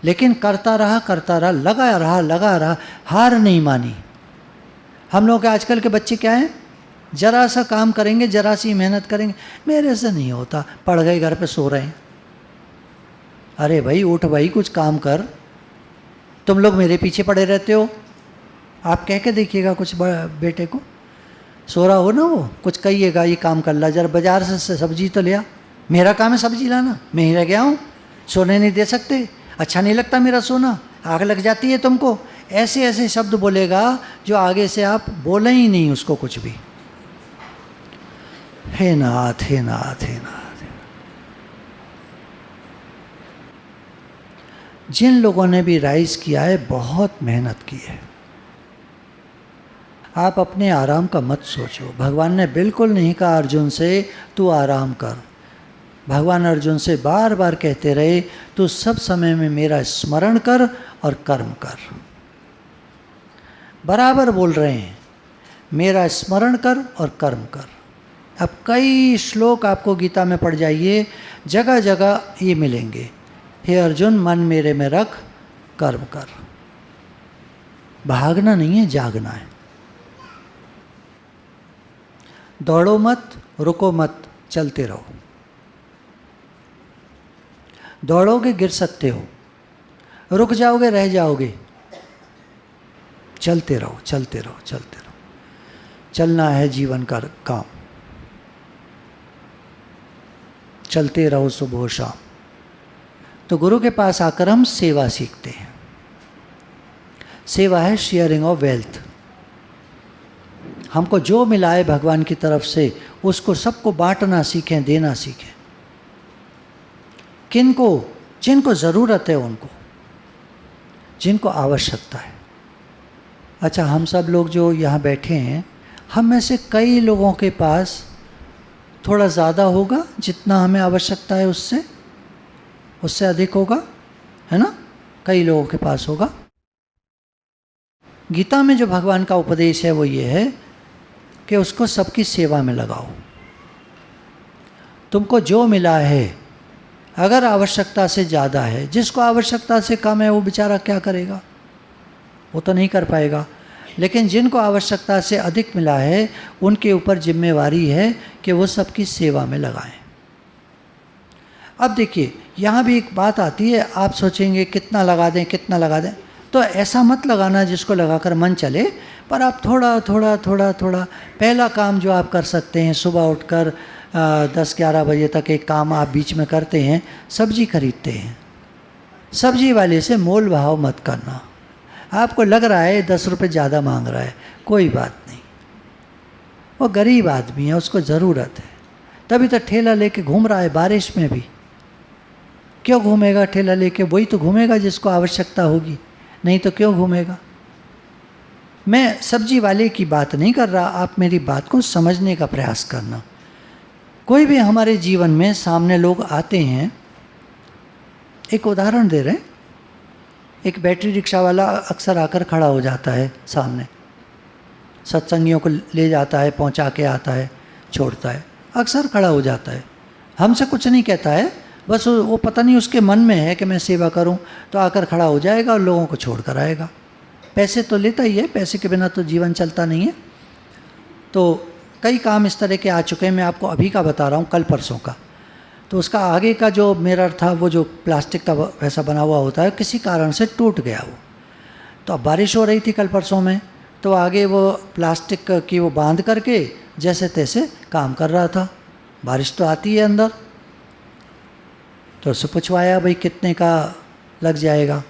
लेकिन करता रहा, लगा रहा, हार नहीं मानी। हम लोग के आजकल के बच्चे क्या हैं? जरा सा काम करेंगे, जरा सी मेहनत करेंगे, मेरे से नहीं होता, पड़ गए घर पे सो रहे हैं। अरे भाई उठ भाई, कुछ काम कर, तुम लोग मेरे पीछे पड़े रहते हो। आप कह के देखिएगा कुछ बेटे को, सो रहा हो ना वो, कुछ कहिएगा ये काम कर ला, जरा बाजार से सब्जी तो ले आ। मेरा काम है सब्जी लाना, मैं ही रह गया हूँ, सोने नहीं दे सकते, अच्छा नहीं लगता मेरा सोना, आग लग जाती है तुमको। ऐसे ऐसे शब्द बोलेगा जो आगे से आप बोले ही नहीं उसको कुछ भी। हे नाथ हे नाथ हे नाथ। जिन लोगों ने भी राइज किया है बहुत मेहनत की है। आप अपने आराम का मत सोचो। भगवान ने बिल्कुल नहीं कहा अर्जुन से तू आराम कर। भगवान अर्जुन से बार बार कहते रहे तू सब समय में मेरा स्मरण कर और कर्म कर। बराबर बोल रहे हैं, मेरा स्मरण कर और कर्म कर। अब कई श्लोक आपको गीता में पढ़ जाइए, जगह जगह ये मिलेंगे, हे अर्जुन मन मेरे में रख, कर्म कर। भागना नहीं है, जागना है। दौड़ो मत, रुको मत, चलते रहो। दौड़ोगे गिर सकते हो, रुक जाओगे रह जाओगे। चलते रहो, चलते रहो, चलते रहो। चलना है जीवन का काम। चलते रहो सुबह शाम। तो गुरु के पास आकर हम सेवा सीखते हैं। सेवा है शेयरिंग ऑफ वेल्थ। हमको जो मिला है भगवान की तरफ से उसको सबको बांटना सीखें, देना सीखें। किनको, जिनको ज़रूरत है उनको, जिनको आवश्यकता है। अच्छा, हम सब लोग जो यहाँ बैठे हैं, हम में से कई लोगों के पास थोड़ा ज़्यादा होगा, जितना हमें आवश्यकता है उससे अधिक होगा, है ना? कई लोगों के पास होगा। गीता में जो भगवान का उपदेश है वो ये है कि उसको सबकी सेवा में लगाओ। तुमको जो मिला है, अगर आवश्यकता से ज़्यादा है, जिसको आवश्यकता से कम है वो बेचारा क्या करेगा? वो तो नहीं कर पाएगा। लेकिन जिनको आवश्यकता से अधिक मिला है उनके ऊपर जिम्मेवारी है कि वो सबकी सेवा में लगाएं। अब देखिए, यहाँ भी एक बात आती है, आप सोचेंगे कितना लगा दें, कितना लगा दें। तो ऐसा मत लगाना जिसको लगाकर मन चले, पर आप थोड़ा थोड़ा थोड़ा थोड़ा, पहला काम जो आप कर सकते हैं, सुबह उठकर 10-11 बजे तक एक काम आप बीच में करते हैं, सब्जी खरीदते हैं। सब्जी वाले से मोल भाव मत करना। आपको लग रहा है 10 रुपये ज़्यादा मांग रहा है, कोई बात नहीं, वो गरीब आदमी है, उसको ज़रूरत है, तभी तो ठेला लेके घूम रहा है बारिश में भी। क्यों घूमेगा ठेला लेके? वही तो घूमेगा जिसको आवश्यकता होगी, नहीं तो क्यों घूमेगा? मैं सब्जी वाले की बात नहीं कर रहा, आप मेरी बात को समझने का प्रयास करना। कोई भी हमारे जीवन में सामने लोग आते हैं, एक उदाहरण दे रहे हैं, एक बैटरी रिक्शा वाला अक्सर आकर खड़ा हो जाता है सामने, सत्संगियों को ले जाता है, पहुंचा के आता है, छोड़ता है, अक्सर खड़ा हो जाता है, हमसे कुछ नहीं कहता है, बस वो पता नहीं उसके मन में है कि मैं सेवा करूं, तो आकर खड़ा हो जाएगा और लोगों को छोड़ कर आएगा। पैसे तो लेता ही है, पैसे के बिना तो जीवन चलता नहीं है। तो कई काम इस तरह के आ चुके हैं, मैं आपको अभी का बता रहा हूँ, कल परसों का। तो उसका आगे का जो मिरर था, वो जो प्लास्टिक का वैसा बना हुआ होता है, किसी कारण से टूट गया वो। तो अब बारिश हो रही थी कल परसों में, तो आगे वो प्लास्टिक की वो बांध करके जैसे तैसे काम कर रहा था। बारिश तो आती है अंदर, तो उससे पूछवाया भाई कितने का लग जाएगा?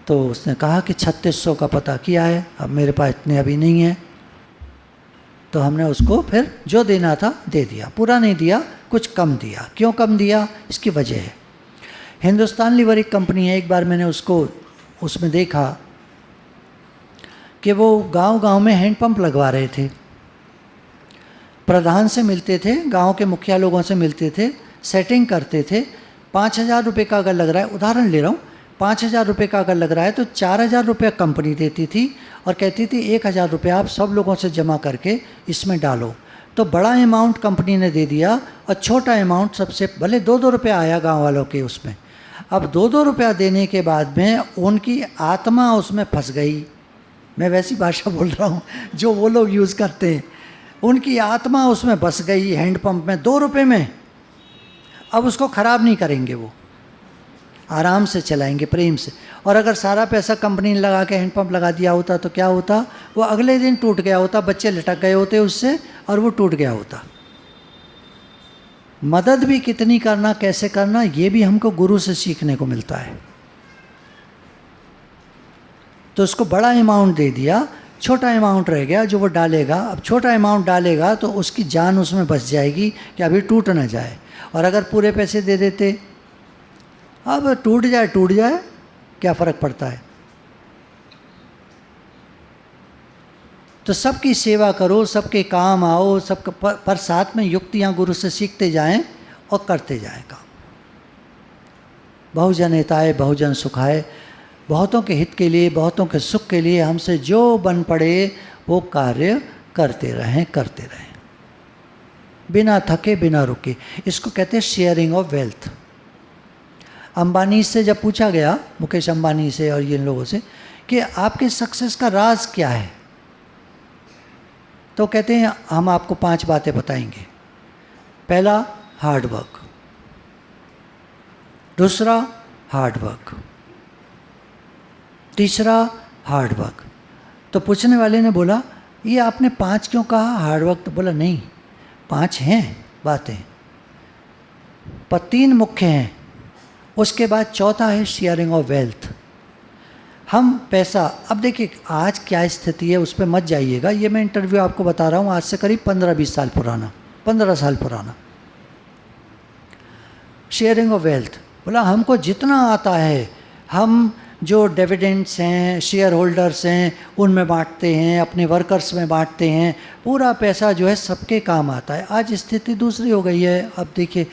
तो उसने कहा कि 3600 का पता किया है, अब मेरे पास इतने अभी नहीं है। तो हमने उसको फिर जो देना था दे दिया, पूरा नहीं दिया, कुछ कम दिया। क्यों कम दिया? इसकी वजह है, हिंदुस्तान लीवर एक कंपनी है, एक बार मैंने उसको उसमें देखा कि वो गांव-गांव में हैंडपंप लगवा रहे थे। प्रधान से मिलते थे, गांव के मुखिया लोगों से मिलते थे, सेटिंग करते थे। 5000 रुपये का अगर लग रहा है, उदाहरण ले रहा हूँ, 5000 रुपये का अगर लग रहा है तो 4000 रुपये कंपनी देती थी और कहती थी 1000 रुपये आप सब लोगों से जमा करके इसमें डालो। तो बड़ा अमाउंट कंपनी ने दे दिया और छोटा अमाउंट सबसे, भले 2-2 रुपये आया गांव वालों के उसमें। अब 2-2 रुपया देने के बाद में उनकी आत्मा उसमें फंस गई। मैं वैसी भाषा बोल रहा हूँ जो वो लोग यूज़ करते हैं। उनकी आत्मा उसमें बस गई हैंडपम्प में, 2 रुपये में। अब उसको ख़राब नहीं करेंगे, वो आराम से चलाएंगे, प्रेम से। और अगर सारा पैसा कंपनी ने लगा के हैंडपम्प लगा दिया होता तो क्या होता? वो अगले दिन टूट गया होता, बच्चे लटक गए होते उससे और वो टूट गया होता। मदद भी कितनी करना, कैसे करना, ये भी हमको गुरु से सीखने को मिलता है। तो उसको बड़ा अमाउंट दे दिया, छोटा अमाउंट रह गया जो वो डालेगा। अब छोटा अमाउंट डालेगा तो उसकी जान उसमें बच जाएगी कि अभी टूट ना जाए। और अगर पूरे पैसे दे देते, अब टूट जाए, क्या फ़र्क पड़ता है? तो सबकी सेवा करो, सबके काम आओ, सबका पर साथ में युक्तियाँ गुरु से सीखते जाएं और करते जाएं काम। बहुजन हिताय बहुजन सुखाय, बहुतों के हित के लिए, बहुतों के सुख के लिए हमसे जो बन पड़े वो कार्य करते रहें, बिना थके बिना रुके। इसको कहते हैं शेयरिंग ऑफ वेल्थ। अंबानी से जब पूछा गया, मुकेश अंबानी से और इन लोगों से, कि आपके सक्सेस का राज क्या है। तो कहते हैं हम आपको 5 बातें बताएंगे। पहला, हार्ड वर्क। दूसरा, हार्ड वर्क। तीसरा, हार्ड वर्क। तो पूछने वाले ने बोला ये आपने 5 क्यों कहा, हार्ड वर्क? तो बोला नहीं, 5 हैं बातें, पर 3 मुख्य हैं। उसके बाद चौथा है शेयरिंग ऑफ वेल्थ। हम पैसा, अब देखिए आज क्या स्थिति है उस पर मत जाइएगा, ये मैं इंटरव्यू आपको बता रहा हूँ आज से करीब 15-20 साल पुराना, 15 साल पुराना। शेयरिंग ऑफ वेल्थ बोला हमको जितना आता है हम जो डिविडेंड्स हैं, शेयर होल्डर्स हैं, उनमें बांटते हैं, अपने वर्कर्स में बांटते हैं, पूरा पैसा जो है सबके काम आता है। आज स्थिति दूसरी हो गई है। अब देखिए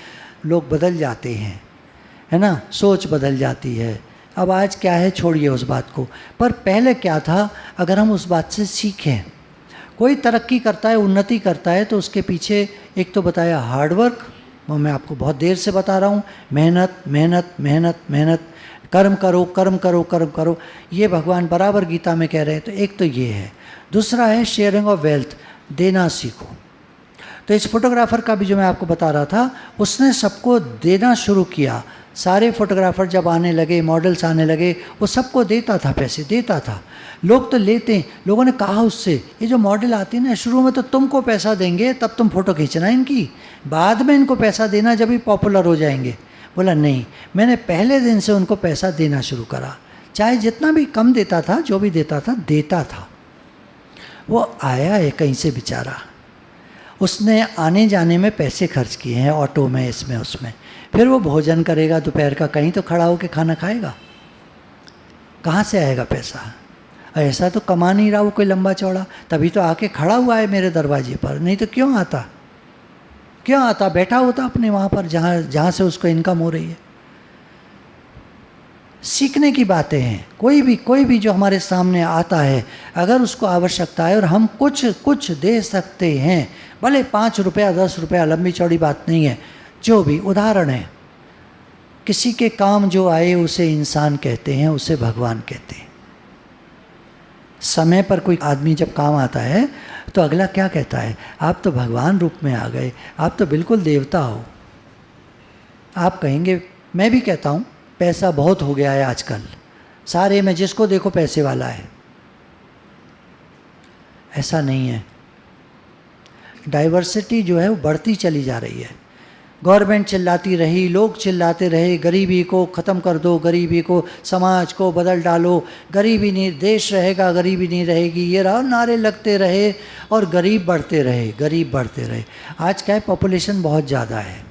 लोग बदल जाते हैं, है ना, सोच बदल जाती है। अब आज क्या है छोड़िए उस बात को, पर पहले क्या था अगर हम उस बात से सीखें। कोई तरक्की करता है, उन्नति करता है तो उसके पीछे एक तो बताया हार्ड वर्क, वो मैं आपको बहुत देर से बता रहा हूँ, मेहनत मेहनत मेहनत मेहनत, कर्म करो कर्म करो कर्म करो, ये भगवान बराबर गीता में कह रहे हैं। तो एक तो ये है। दूसरा है शेयरिंग ऑफ वेल्थ, देना सीखो। तो इस फोटोग्राफर का भी जो मैं आपको बता रहा था, उसने सबको देना शुरू किया। सारे फोटोग्राफर जब आने लगे, मॉडल्स आने लगे, वो सबको देता था, पैसे देता था। लोग तो लेते हैं। लोगों ने कहा उससे, ये जो मॉडल आती है ना, शुरू में तो तुमको पैसा देंगे तब तुम फ़ोटो खींचना इनकी, बाद में इनको पैसा देना जब ही पॉपुलर हो जाएंगे। बोला नहीं, मैंने पहले दिन से उनको पैसा देना शुरू करा, चाहे जितना भी कम देता था, जो भी देता था। वो आया है कहीं से बेचारा, उसने आने जाने में पैसे खर्च किए हैं, ऑटो में, इसमें उसमें, फिर वो भोजन करेगा दोपहर का, कहीं तो खड़ा होकर खाना खाएगा, कहाँ से आएगा पैसा? ऐसा तो कमा नहीं रहा वो कोई लंबा चौड़ा, तभी तो आके खड़ा हुआ है मेरे दरवाजे पर, नहीं तो क्यों आता? बैठा होता अपने वहाँ पर जहाँ से उसको इनकम हो रही है। सीखने की बातें हैं। कोई भी जो हमारे सामने आता है, अगर उसको आवश्यकता है और हम कुछ दे सकते हैं, भले 5 रुपया 10 रुपया, लंबी चौड़ी बात नहीं है, जो भी उदाहरण है, किसी के काम जो आए उसे इंसान कहते हैं, उसे भगवान कहते हैं। समय पर कोई आदमी जब काम आता है तो अगला क्या कहता है, आप तो भगवान रूप में आ गए, आप तो बिल्कुल देवता हो। आप कहेंगे, मैं भी कहता हूँ, पैसा बहुत हो गया है आजकल, सारे में जिसको देखो पैसे वाला है। ऐसा नहीं है। डाइवर्सिटी जो है वो बढ़ती चली जा रही है। गवर्नमेंट चिल्लाती रही, लोग चिल्लाते रहे, गरीबी को ख़त्म कर दो, गरीबी को, समाज को बदल डालो, गरीबी नहीं, देश रहेगा, गरीबी नहीं रहेगी, ये रहा, नारे लगते रहे और गरीब बढ़ते रहे। आज क्या है, पॉपुलेशन बहुत ज़्यादा है,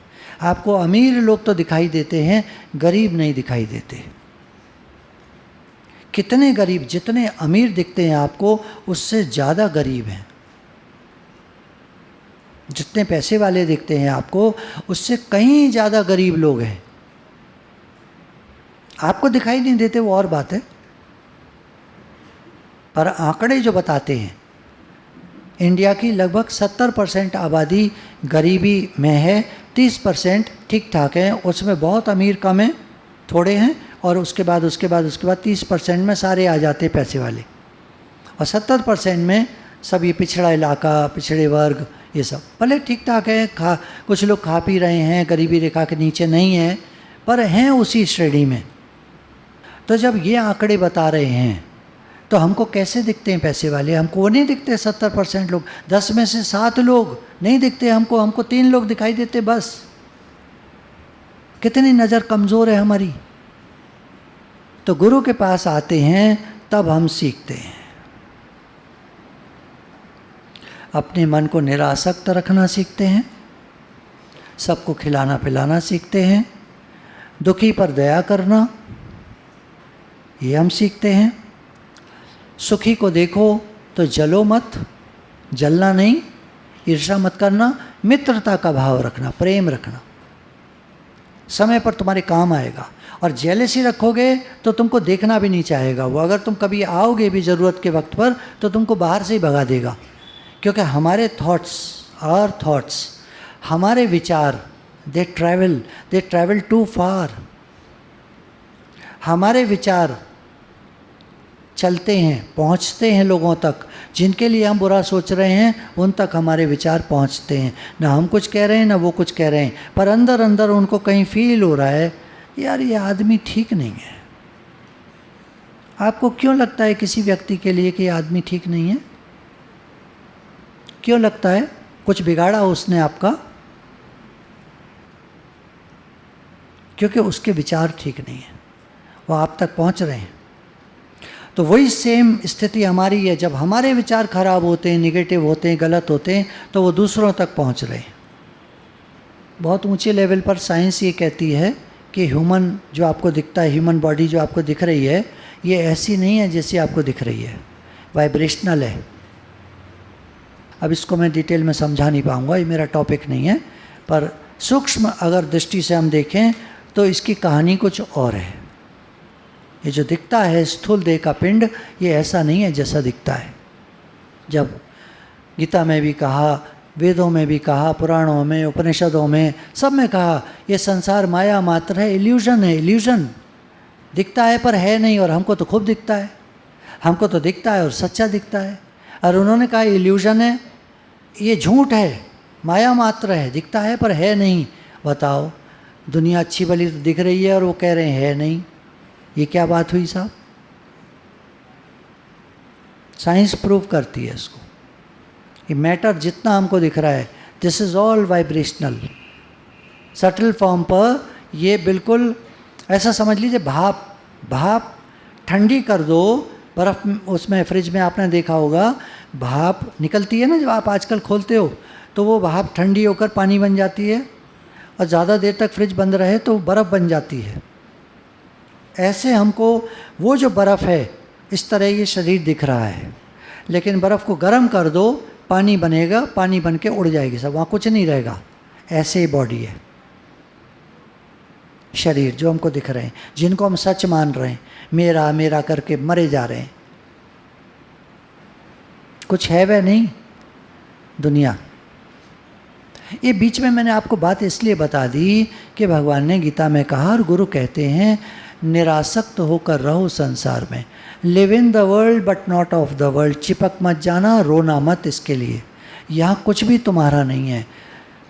आपको अमीर लोग तो दिखाई देते हैं, गरीब नहीं दिखाई देते। कितने गरीब, जितने अमीर दिखते हैं आपको, उससे ज़्यादा गरीब हैं। जितने पैसे वाले दिखते हैं आपको, उससे कहीं ज़्यादा गरीब लोग हैं। आपको दिखाई नहीं देते वो और बात है, पर आंकड़े जो बताते हैं, इंडिया की लगभग 70% आबादी गरीबी में है, 30% ठीक ठाक है, उसमें बहुत अमीर कम है, थोड़े हैं, और उसके बाद 30% में सारे आ जाते हैं पैसे वाले, और 70% में सब ये पिछड़ा इलाका, पिछड़े वर्ग, ये सब भले ठीक ठाक है, कुछ लोग खा पी रहे हैं, गरीबी रेखा के नीचे नहीं हैं, पर हैं उसी श्रेणी में। तो जब ये आंकड़े बता रहे हैं तो हमको कैसे दिखते हैं पैसे वाले? हमको वो नहीं दिखते 70% लोग, 10 में से 7 लोग नहीं दिखते हमको 3 लोग दिखाई देते बस। कितनी नज़र कमज़ोर है हमारी। तो गुरु के पास आते हैं तब हम सीखते हैं। अपने मन को निरासक्त रखना सीखते हैं, सबको खिलाना पिलाना सीखते हैं, दुखी पर दया करना ये हम सीखते हैं। सुखी को देखो तो जलो मत, जलना नहीं, ईर्ष्या मत करना, मित्रता का भाव रखना, प्रेम रखना, समय पर तुम्हारे काम आएगा। और जेलसी रखोगे तो तुमको देखना भी नहीं चाहेगा वो। अगर तुम कभी आओगे भी ज़रूरत के वक्त पर तो तुमको बाहर से ही भगा देगा, क्योंकि हमारे थॉट्स, हमारे विचार, दे ट्रैवल टू फार। हमारे विचार चलते हैं, पहुंचते हैं लोगों तक। जिनके लिए हम बुरा सोच रहे हैं उन तक हमारे विचार पहुंचते हैं। ना हम कुछ कह रहे हैं ना वो कुछ कह रहे हैं, पर अंदर अंदर उनको कहीं फील हो रहा है यार ये आदमी ठीक नहीं है। आपको क्यों लगता है किसी व्यक्ति के लिए कि ये आदमी ठीक नहीं है? क्यों लगता है? कुछ बिगाड़ा उसने आपका? क्योंकि उसके विचार ठीक नहीं है, वो आप तक पहुंच रहे हैं। तो वही सेम स्थिति हमारी है। जब हमारे विचार खराब होते हैं, निगेटिव होते हैं, गलत होते हैं, तो वो दूसरों तक पहुंच रहे हैं। बहुत ऊंचे लेवल पर साइंस ये कहती है कि ह्यूमन जो आपको दिखता है, ह्यूमन बॉडी जो आपको दिख रही है, ये ऐसी नहीं है जैसी आपको दिख रही है, वाइब्रेशनल है। अब इसको मैं डिटेल में समझा नहीं पाऊँगा, ये मेरा टॉपिक नहीं है, पर सूक्ष्म अगर दृष्टि से हम देखें तो इसकी कहानी कुछ और है। ये जो दिखता है स्थूल देह का पिंड, ये ऐसा नहीं है जैसा दिखता है। जब गीता में भी कहा, वेदों में भी कहा, पुराणों में, उपनिषदों में, सब में कहा ये संसार माया मात्र है, इल्यूजन है। इल्यूजन दिखता है पर है नहीं, और हमको तो खूब दिखता है। हमको तो दिखता है और सच्चा दिखता है। और उन्होंने कहा इल्यूजन है, ये झूठ है, माया मात्र है, दिखता है पर है नहीं। बताओ, दुनिया अच्छी भली तो दिख रही है और वो कह रहे हैं है नहीं। ये क्या बात हुई साहब? साइंस प्रूव करती है इसको कि मैटर जितना हमको दिख रहा है, this is all vibrational. Subtle form पर ये बिल्कुल ऐसा समझ लीजिए, भाप ठंडी कर दो, बर्फ़ उसमें फ्रिज में आपने देखा होगा भाप निकलती है ना, जब आप आजकल खोलते हो तो वो भाप ठंडी होकर पानी बन जाती है, और ज़्यादा देर तक फ्रिज बंद रहे तो बर्फ़ बन जाती है। ऐसे हमको वो जो बर्फ़ है, इस तरह ये शरीर दिख रहा है। लेकिन बर्फ़ को गर्म कर दो, पानी बनेगा, पानी बन के उड़ जाएगी सब, वहाँ कुछ नहीं रहेगा। ऐसे ही बॉडी है, शरीर जो हमको दिख रहे हैं, जिनको हम सच मान रहे हैं, मेरा मेरा करके मरे जा रहे हैं। कुछ है वह नहीं दुनिया। ये बीच में मैंने आपको बात इसलिए बता दी कि भगवान ने गीता में कहा और गुरु कहते हैं, निरासक्त होकर रहो संसार में। Live in the world but not of the world. चिपक मत जाना, रोना मत इसके लिए। यहाँ कुछ भी तुम्हारा नहीं है।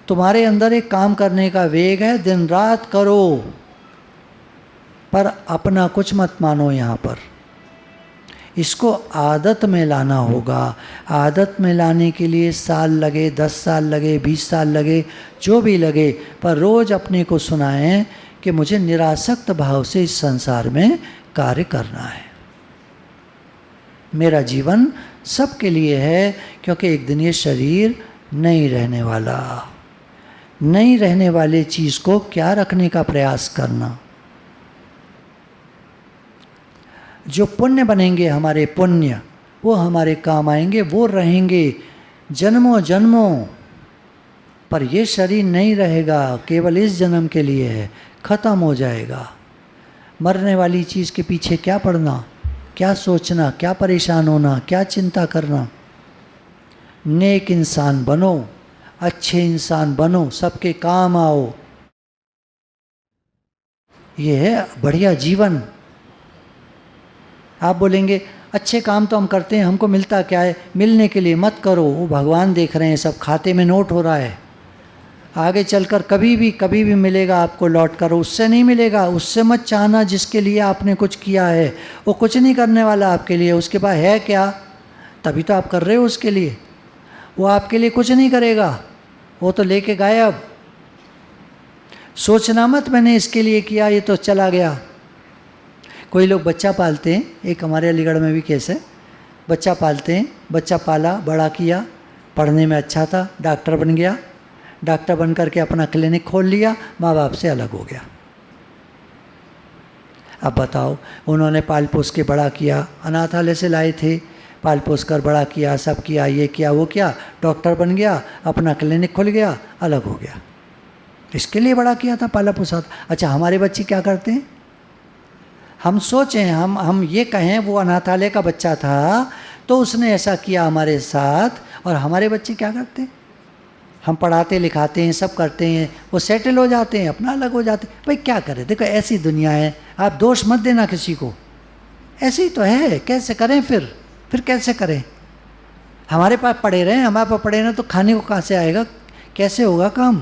तुम्हारे अंदर एक काम करने का वेग है, दिन रात करो, पर अपना कुछ मत मानो यहाँ पर। इसको आदत में लाना होगा। आदत में लाने के लिए साल लगे, 10 साल लगे, 20 साल लगे, जो भी लगे, पर रोज़ अपने को सुनाएं कि मुझे निरासक्त भाव से इस संसार में कार्य करना है। मेरा जीवन सबके लिए है, क्योंकि एक दिन ये शरीर नहीं रहने वाला। नहीं रहने वाले चीज़ को क्या रखने का प्रयास करना। जो पुण्य बनेंगे हमारे पुण्य, वो हमारे काम आएंगे, वो रहेंगे जन्मों जन्मों। पर ये शरीर नहीं रहेगा, केवल इस जन्म के लिए है, ख़त्म हो जाएगा। मरने वाली चीज़ के पीछे क्या पड़ना, क्या सोचना, क्या परेशान होना, क्या चिंता करना। नेक इंसान बनो, अच्छे इंसान बनो, सबके काम आओ। ये है बढ़िया जीवन। आप बोलेंगे अच्छे काम तो हम करते हैं, हमको मिलता क्या है? मिलने के लिए मत करो, वो भगवान देख रहे हैं, सब खाते में नोट हो रहा है। आगे चलकर कभी भी मिलेगा आपको लौट कर, उससे नहीं मिलेगा। उससे मत चाहना जिसके लिए आपने कुछ किया है, वो कुछ नहीं करने वाला आपके लिए। उसके पास है क्या, तभी तो आप कर रहे हो उसके लिए। वो आपके लिए कुछ नहीं करेगा, वो तो लेके गायब। सोचना मत मैंने इसके लिए किया, ये तो चला गया। कोई लोग बच्चा पालते हैं, एक हमारे अलीगढ़ में भी केस है, बच्चा पालते हैं, बच्चा पाला, बड़ा किया, पढ़ने में अच्छा था, डॉक्टर बन गया, डॉक्टर बन करके अपना क्लिनिक खोल लिया, माँ बाप से अलग हो गया। अब बताओ, उन्होंने पाल पोस के बड़ा किया, अनाथालय से लाए थे, पाल पोस कर बड़ा किया, सब किया, ये किया वो किया, डॉक्टर बन गया, अपना क्लिनिक खुल गया, अलग हो गया। इसके लिए बड़ा किया था, पाला पोसा था। अच्छा, हमारे बच्चे क्या करते हैं? हम सोचें, हम ये कहें वो अनाथालय का बच्चा था तो उसने ऐसा किया हमारे साथ, और हमारे बच्चे क्या करते हैं? हम पढ़ाते लिखाते हैं, सब करते हैं, वो सेटल हो जाते हैं, अपना अलग हो जाते हैं। भाई क्या करें? देखो ऐसी दुनिया है, आप दोष मत देना किसी को। ऐसे ही तो है, कैसे करें फिर कैसे करें? हमारे पास पड़े रहें, हमारे पास पड़े रहें तो खाने को कहाँ से आएगा, कैसे होगा काम?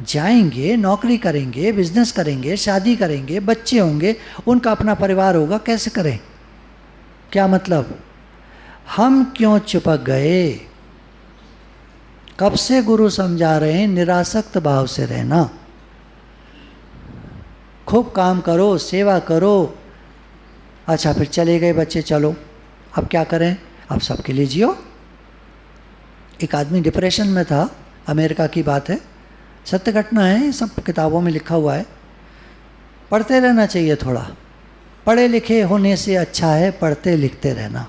जाएंगे, नौकरी करेंगे, बिजनेस करेंगे, शादी करेंगे, बच्चे होंगे, उनका अपना परिवार होगा, कैसे करें? क्या मतलब? हम क्यों चिपक गए? कब से गुरु समझा रहे हैं निरासक्त भाव से रहना, खूब काम करो, सेवा करो। अच्छा फिर चले गए बच्चे, चलो अब क्या करें? अब सबके लिए जियो। एक आदमी डिप्रेशन में था, अमेरिका की बात है, सत्य घटना है, ये सब किताबों में लिखा हुआ है। पढ़ते रहना चाहिए थोड़ा, पढ़े लिखे होने से अच्छा है पढ़ते लिखते रहना।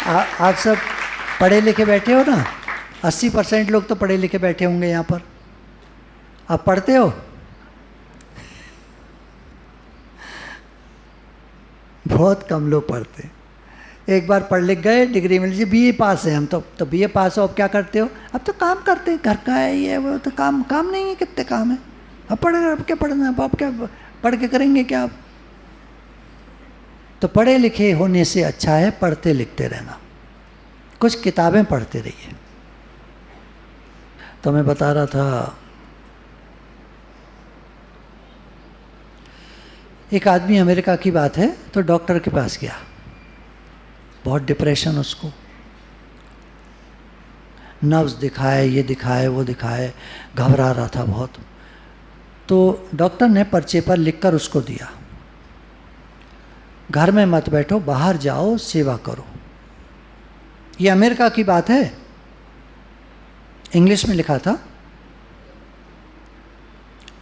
आप सब पढ़े लिखे बैठे हो ना, 80% लोग तो पढ़े लिखे बैठे होंगे यहाँ पर। आप पढ़ते हो? बहुत कम लोग पढ़ते। एक बार पढ़ लिख गए, डिग्री मिल जी, बीए पास है हम तो बीए पास हो, अब क्या करते हो? अब तो काम करते हैं, घर का है ये वो, तो काम नहीं है, कितने काम है, अब पढ़े, अब क्या पढ़ना है, अब क्या पढ़ के करेंगे क्या? आप तो पढ़े लिखे होने से अच्छा है पढ़ते लिखते रहना, कुछ किताबें पढ़ते रहिए। तो मैं बता रहा था, एक आदमी, अमेरिका की बात है, तो डॉक्टर के पास गया, बहुत डिप्रेशन उसको, नर्व्स दिखाए, ये दिखाए वो दिखाए, घबरा रहा था बहुत। तो डॉक्टर ने पर्चे पर लिखकर उसको दिया, घर में मत बैठो, बाहर जाओ, सेवा करो। ये अमेरिका की बात है, इंग्लिश में लिखा था।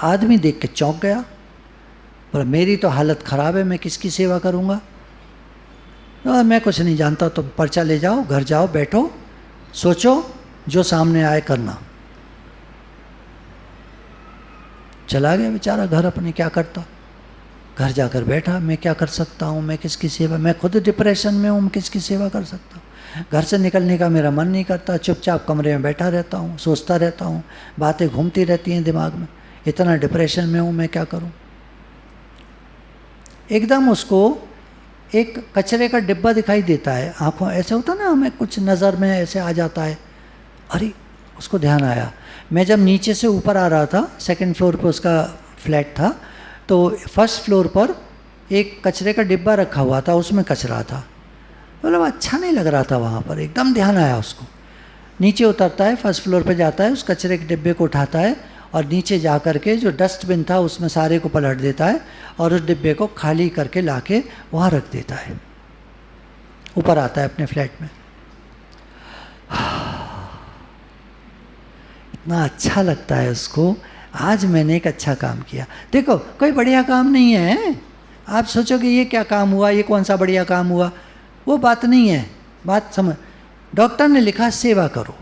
आदमी देख के चौंक गया, पर मेरी तो हालत ख़राब है, मैं किसकी सेवा करूँगा? मैं कुछ नहीं जानता, तुम पर्चा ले जाओ, घर जाओ, बैठो, सोचो, जो सामने आए करना। चला गया बेचारा घर अपने, क्या करता? घर जाकर बैठा, मैं क्या कर सकता हूँ, मैं किसकी सेवा, मैं खुद डिप्रेशन में हूँ, मैं किसकी सेवा कर सकता हूँ? घर से निकलने का मेरा मन नहीं करता, चुपचाप कमरे में बैठा रहता हूँ, सोचता रहता हूँ, बातें घूमती रहती हैं दिमाग में, इतना डिप्रेशन में हूँ, मैं क्या करूँ? एकदम उसको एक कचरे का डिब्बा दिखाई देता है, आंखों ऐसे होता ना, हमें कुछ नज़र में ऐसे आ जाता है। अरे उसको ध्यान आया, मैं जब नीचे से ऊपर आ रहा था, सेकंड फ्लोर पे उसका फ्लैट था, तो फर्स्ट फ्लोर पर एक कचरे का डिब्बा रखा हुआ था, उसमें कचरा था, मतलब अच्छा नहीं लग रहा था वहाँ पर। एकदम ध्यान आया उसको, नीचे उतरता है, फर्स्ट फ्लोर पे जाता है, उस कचरे के डिब्बे को उठाता है और नीचे जा कर के जो डस्टबिन था उसमें सारे को पलट देता है और उस डिब्बे को खाली करके लाके वहाँ रख देता है। ऊपर आता है अपने फ्लैट में, इतना अच्छा लगता है उसको, आज मैंने एक अच्छा काम किया। देखो कोई बढ़िया काम नहीं है, आप सोचोगे ये क्या काम हुआ, ये कौन सा बढ़िया काम हुआ, वो बात नहीं है। बात समझ, डॉक्टर ने लिखा सेवा करो,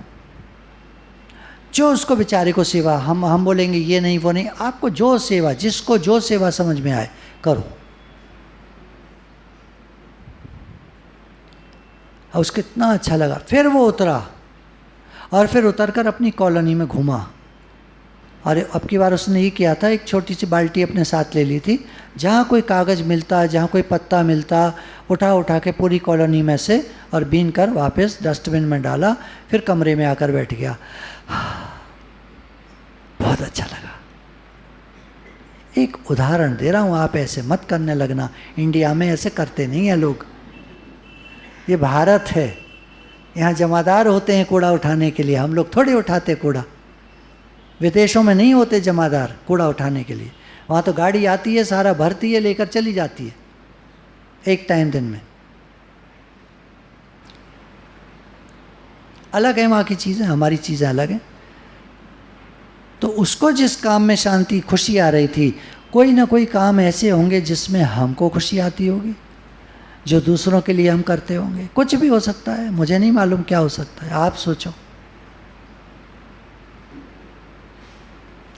जो उसको बेचारे को सेवा, हम बोलेंगे ये नहीं वो नहीं, आपको जो सेवा, जिसको जो सेवा समझ में आए करो। और उसको इतना अच्छा लगा, फिर वो उतरा और फिर उतरकर अपनी कॉलोनी में घूमा। और अब की बार उसने ये किया था, एक छोटी सी बाल्टी अपने साथ ले ली थी, जहाँ कोई कागज़ मिलता, जहाँ कोई पत्ता मिलता, उठा के पूरी कॉलोनी में से और बीन कर वापस डस्टबिन में डाला, फिर कमरे में आकर बैठ गया। बहुत अच्छा लगा। एक उदाहरण दे रहा हूँ, आप ऐसे मत करने लगना, इंडिया में ऐसे करते नहीं हैं लोग, ये भारत है, यहाँ जमादार होते हैं कूड़ा उठाने के लिए, हम लोग थोड़ी उठाते कूड़ा। विदेशों में नहीं होते जमादार कूड़ा उठाने के लिए, वहाँ तो गाड़ी आती है, सारा भरती है, लेकर चली जाती है एक टाइम दिन में। अलग है वहाँ की चीज़ें, हमारी चीज़ें अलग हैं। तो उसको जिस काम में शांति खुशी आ रही थी, कोई ना कोई काम ऐसे होंगे जिसमें हमको खुशी आती होगी, जो दूसरों के लिए हम करते होंगे। कुछ भी हो सकता है, मुझे नहीं मालूम क्या हो सकता है, आप सोचो,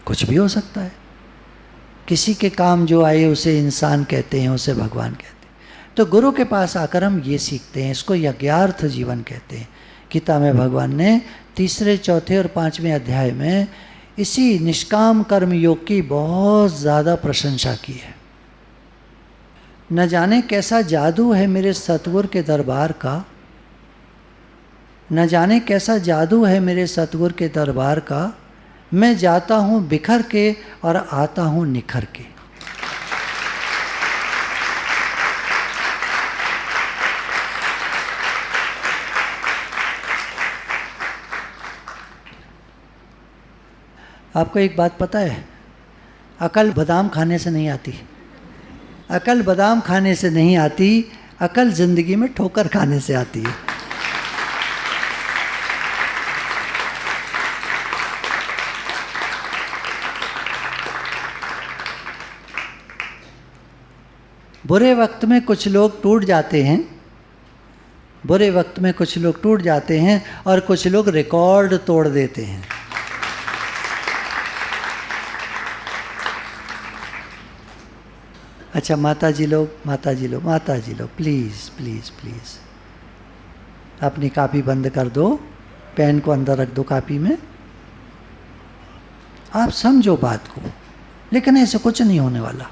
कुछ भी हो सकता है। किसी के काम जो आए उसे इंसान कहते हैं, उसे भगवान कहते हैं। तो गुरु के पास आकर हम ये सीखते हैं, इसको यज्ञार्थ जीवन कहते हैं। गीता में भगवान ने 3, 4 और 5वें अध्याय में इसी निष्काम कर्म योग की बहुत ज़्यादा प्रशंसा की है। न जाने कैसा जादू है मेरे सतगुरु के दरबार का, न जाने कैसा जादू है मेरे सतगुरु के दरबार का, मैं जाता हूँ बिखर के और आता हूँ निखर के। आपको एक बात पता है, अकल बादाम खाने से नहीं आती, अकल बादाम खाने से नहीं आती, अकल जिंदगी में ठोकर खाने से आती है। बुरे वक्त में कुछ लोग टूट जाते हैं, बुरे वक्त में कुछ लोग टूट जाते हैं और कुछ लोग रिकॉर्ड तोड़ देते हैं। अच्छा माता जी लोग, माता जी लोग, माता जी लोग, प्लीज़ प्लीज़ प्लीज़ अपनी कापी बंद कर दो, पेन को अंदर रख दो कापी में। आप समझो बात को, लेकिन ऐसे कुछ नहीं होने वाला।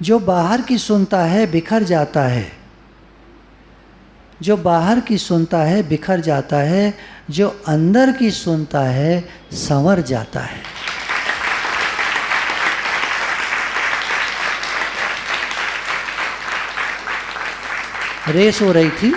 जो बाहर की सुनता है बिखर जाता है, जो बाहर की सुनता है बिखर जाता है, जो अंदर की सुनता है संवर जाता है। रेस हो रही थी,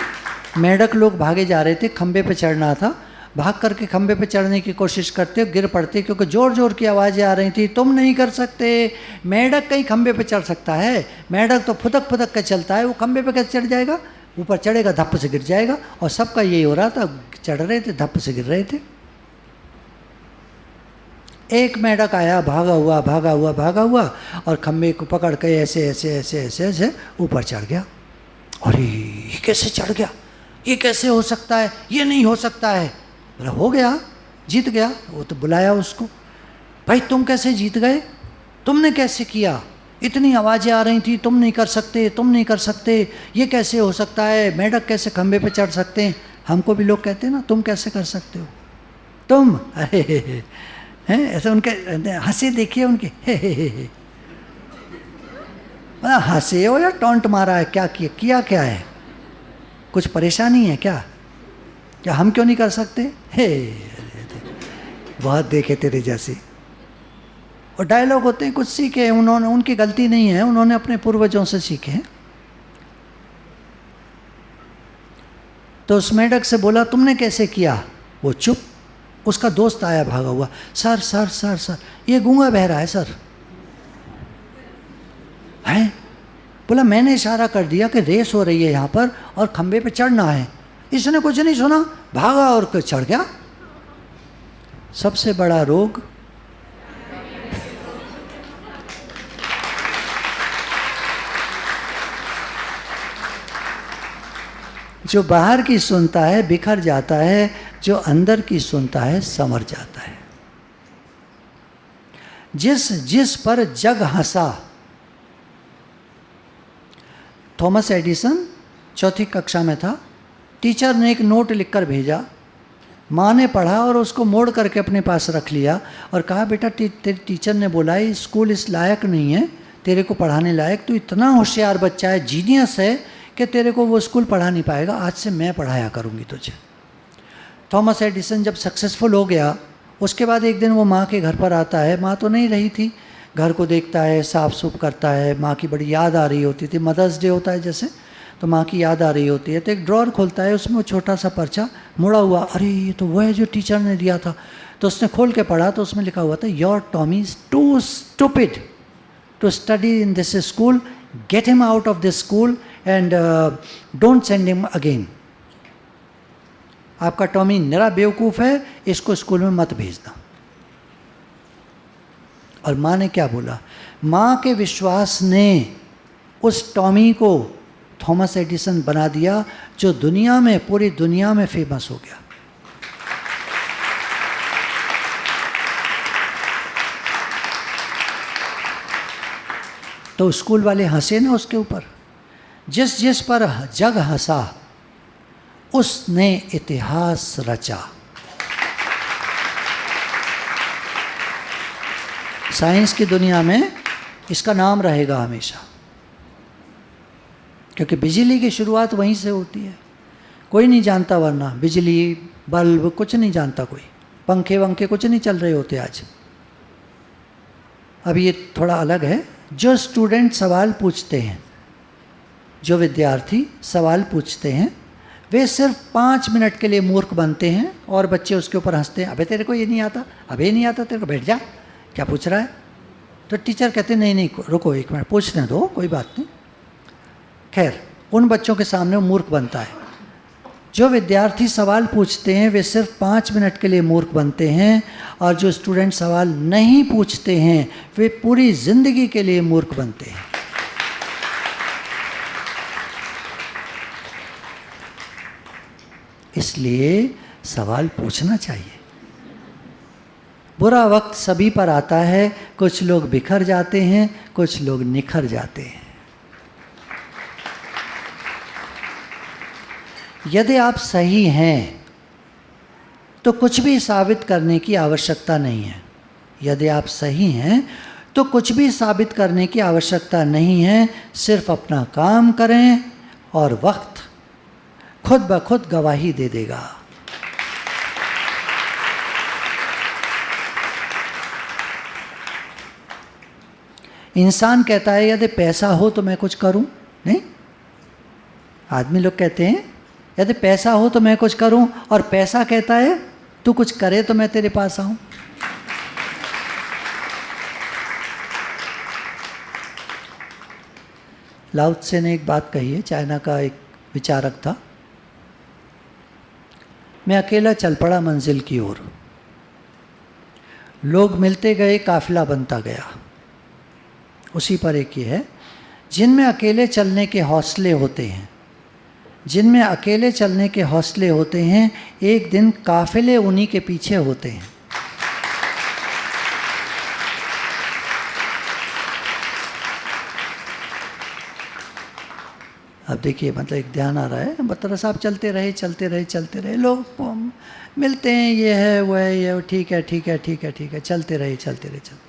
मेंढक लोग भागे जा रहे थे, खंबे पे चढ़ना था, भाग करके खंबे पे चढ़ने की कोशिश करते गिर पड़ते, क्योंकि जोर जोर की आवाज़ें आ रही थी, तुम नहीं कर सकते, मेंढक कहीं खंबे पे चढ़ सकता है, मेंढक तो फुदक फुदक के चलता है, वो खंबे पे कैसे चढ़ जाएगा, ऊपर चढ़ेगा धप्प से गिर जाएगा। और सबका यही हो रहा था, चढ़ रहे थे धप्प से गिर रहे थे। एक मेंढक आया, भागा हुआ भागा हुआ भागा हुआ और खंबे को पकड़ के ऐसे ऐसे ऐसे ऐसे ऐसे ऊपर चढ़ गया। अरे ये कैसे चढ़ गया, ये कैसे हो सकता है, ये नहीं हो सकता है। बोला हो गया, जीत गया। वो तो बुलाया उसको, भाई तुम कैसे जीत गए, तुमने कैसे किया, इतनी आवाज़ें आ रही थी, तुम नहीं कर सकते, तुम नहीं कर सकते, ये कैसे हो सकता है, मेंढक कैसे खंबे पे चढ़ सकते हैं। हमको भी लोग कहते हैं ना, तुम कैसे कर सकते हो, तुम, अरे हैं ऐसे उनके हंसे देखिए उनके, हे। हंसे हो या टॉन्ट मारा है, क्या किया क्या है, कुछ परेशानी है क्या, क्या हम क्यों नहीं कर सकते, हे बहुत देखे तेरे जैसे। और डायलॉग होते हैं, कुछ सीखे उन्होंने, उनकी गलती नहीं है, उन्होंने अपने पूर्वजों से सीखे हैं। तो उस मेंढक से बोला तुमने कैसे किया, वो चुप। उसका दोस्त आया भागा हुआ, सर सर सर सर ये गूंगा बह रहा है सर। है, बोला मैंने इशारा कर दिया कि रेस हो रही है यहाँ पर और खंबे पे चढ़ना है, इसने कुछ नहीं सुना, भागा और चढ़ गया। सबसे बड़ा रोग जो बाहर की सुनता है बिखर जाता है, जो अंदर की सुनता है संवर जाता है। जिस पर जग हंसा, थॉमस एडिसन चौथी कक्षा में था, टीचर ने एक नोट लिखकर भेजा, माँ ने पढ़ा और उसको मोड़ करके अपने पास रख लिया और कहा बेटा तेरे टीचर ने बोला है स्कूल इस लायक नहीं है तेरे को पढ़ाने लायक, तू इतना होशियार बच्चा है, जीनियस है कि तेरे को वो स्कूल पढ़ा नहीं पाएगा, आज से मैं पढ़ाया करूँगी तुझे। थॉमस एडिसन जब सक्सेसफुल हो गया, उसके बाद एक दिन वो माँ के घर पर आता है, माँ तो नहीं रही थी, घर को देखता है, साफ सुफ करता है, माँ की बड़ी याद आ रही होती थी, मदर्स डे होता है जैसे, तो माँ की याद आ रही होती है। तो एक ड्रॉअर खोलता है, उसमें वो छोटा सा पर्चा मुड़ा हुआ, अरे ये तो वो है जो टीचर ने दिया था। तो उसने खोल के पढ़ा तो उसमें लिखा हुआ था, your Tommy is too stupid to study in this school, get him out of this school and don't send him again. आपका टॉमी निरा बेवकूफ़ है, इसको स्कूल में मत भेजना। और माँ ने क्या बोला, माँ के विश्वास ने उस टॉमी को थॉमस एडिसन बना दिया, जो दुनिया में, पूरी दुनिया में फेमस हो गया। तो स्कूल वाले हंसे ना उसके ऊपर। जिस पर जग हंसा उसने इतिहास रचा। साइंस की दुनिया में इसका नाम रहेगा हमेशा, क्योंकि बिजली की शुरुआत वहीं से होती है। कोई नहीं जानता वरना बिजली, बल्ब कुछ नहीं जानता कोई, पंखे वंखे कुछ नहीं चल रहे होते आज। अब ये थोड़ा अलग है। जो स्टूडेंट सवाल पूछते हैं, जो विद्यार्थी सवाल पूछते हैं, वे सिर्फ 5 मिनट के लिए मूर्ख बनते हैं और बच्चे उसके ऊपर हंसते हैं, अबे तेरे को ये नहीं आता, अबे नहीं आता तेरे को, बैठ जा, क्या पूछ रहा है। तो टीचर कहते हैं नहीं नहीं रुको 1 मिनट, पूछने दो, कोई बात नहीं। खैर, उन बच्चों के सामने वो मूर्ख बनता है। जो विद्यार्थी सवाल पूछते हैं वे सिर्फ 5 मिनट के लिए मूर्ख बनते हैं, और जो स्टूडेंट सवाल नहीं पूछते हैं वे पूरी ज़िंदगी के लिए मूर्ख बनते हैं। इसलिए सवाल पूछना चाहिए। बुरा वक्त सभी पर आता है, कुछ लोग बिखर जाते हैं, कुछ लोग निखर जाते हैं। यदि आप सही हैं तो कुछ भी साबित करने की आवश्यकता नहीं है। यदि आप सही हैं तो कुछ भी साबित करने की आवश्यकता नहीं है, सिर्फ अपना काम करें और वक्त खुद ब खुद गवाही दे देगा। इंसान कहता है यदि पैसा हो तो मैं कुछ करूं, नहीं, आदमी लोग कहते हैं यदि पैसा हो तो मैं कुछ करूं, और पैसा कहता है तू कुछ करे तो मैं तेरे पास आऊं। लाओ त्से ने एक बात कही है, चाइना का एक विचारक था। मैं अकेला चल पड़ा मंजिल की ओर, लोग मिलते गए, काफिला बनता गया। उसी पर एक ये है, जिनमें अकेले चलने के हौसले होते हैं, जिनमें अकेले चलने के हौसले होते हैं, एक दिन काफिले उन्हीं के पीछे होते हैं। अब देखिए, मतलब एक ध्यान आ रहा है, मतलब साहब चलते रहे चलते रहे चलते रहे, लोग मिलते हैं, ये है वो है, ये ठीक है ठीक है ठीक है ठीक है, चलते रहे चलते रहे चलते।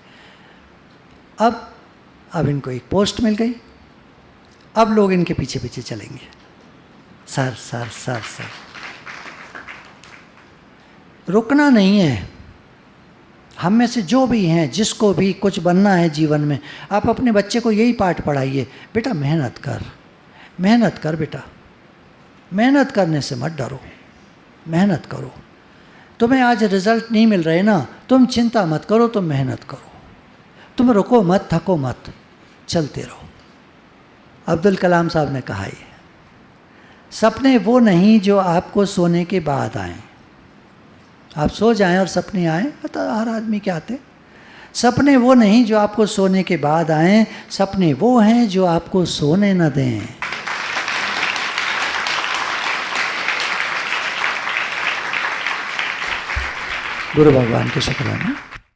अब इनको एक पोस्ट मिल गई, अब लोग इनके पीछे पीछे चलेंगे, सर सर सर सर। रुकना नहीं है। हम में से जो भी हैं, जिसको भी कुछ बनना है जीवन में, आप अपने बच्चे को यही पाठ पढ़ाइए, बेटा मेहनत कर, मेहनत कर बेटा, मेहनत करने से मत डरो, मेहनत करो। तुम्हें आज रिजल्ट नहीं मिल रहे ना, तुम चिंता मत करो, तुम मेहनत करो, तुम रुको मत, थको मत, चलते रहो। अब्दुल कलाम साहब ने कहा है, सपने वो नहीं जो आपको सोने के बाद आए। आप सो जाएं और सपने आए, तो हर आदमी के आते। सपने वो नहीं जो आपको सोने के बाद आए, सपने वो हैं जो आपको सोने न दें। गुरु भगवान के शुक्राना।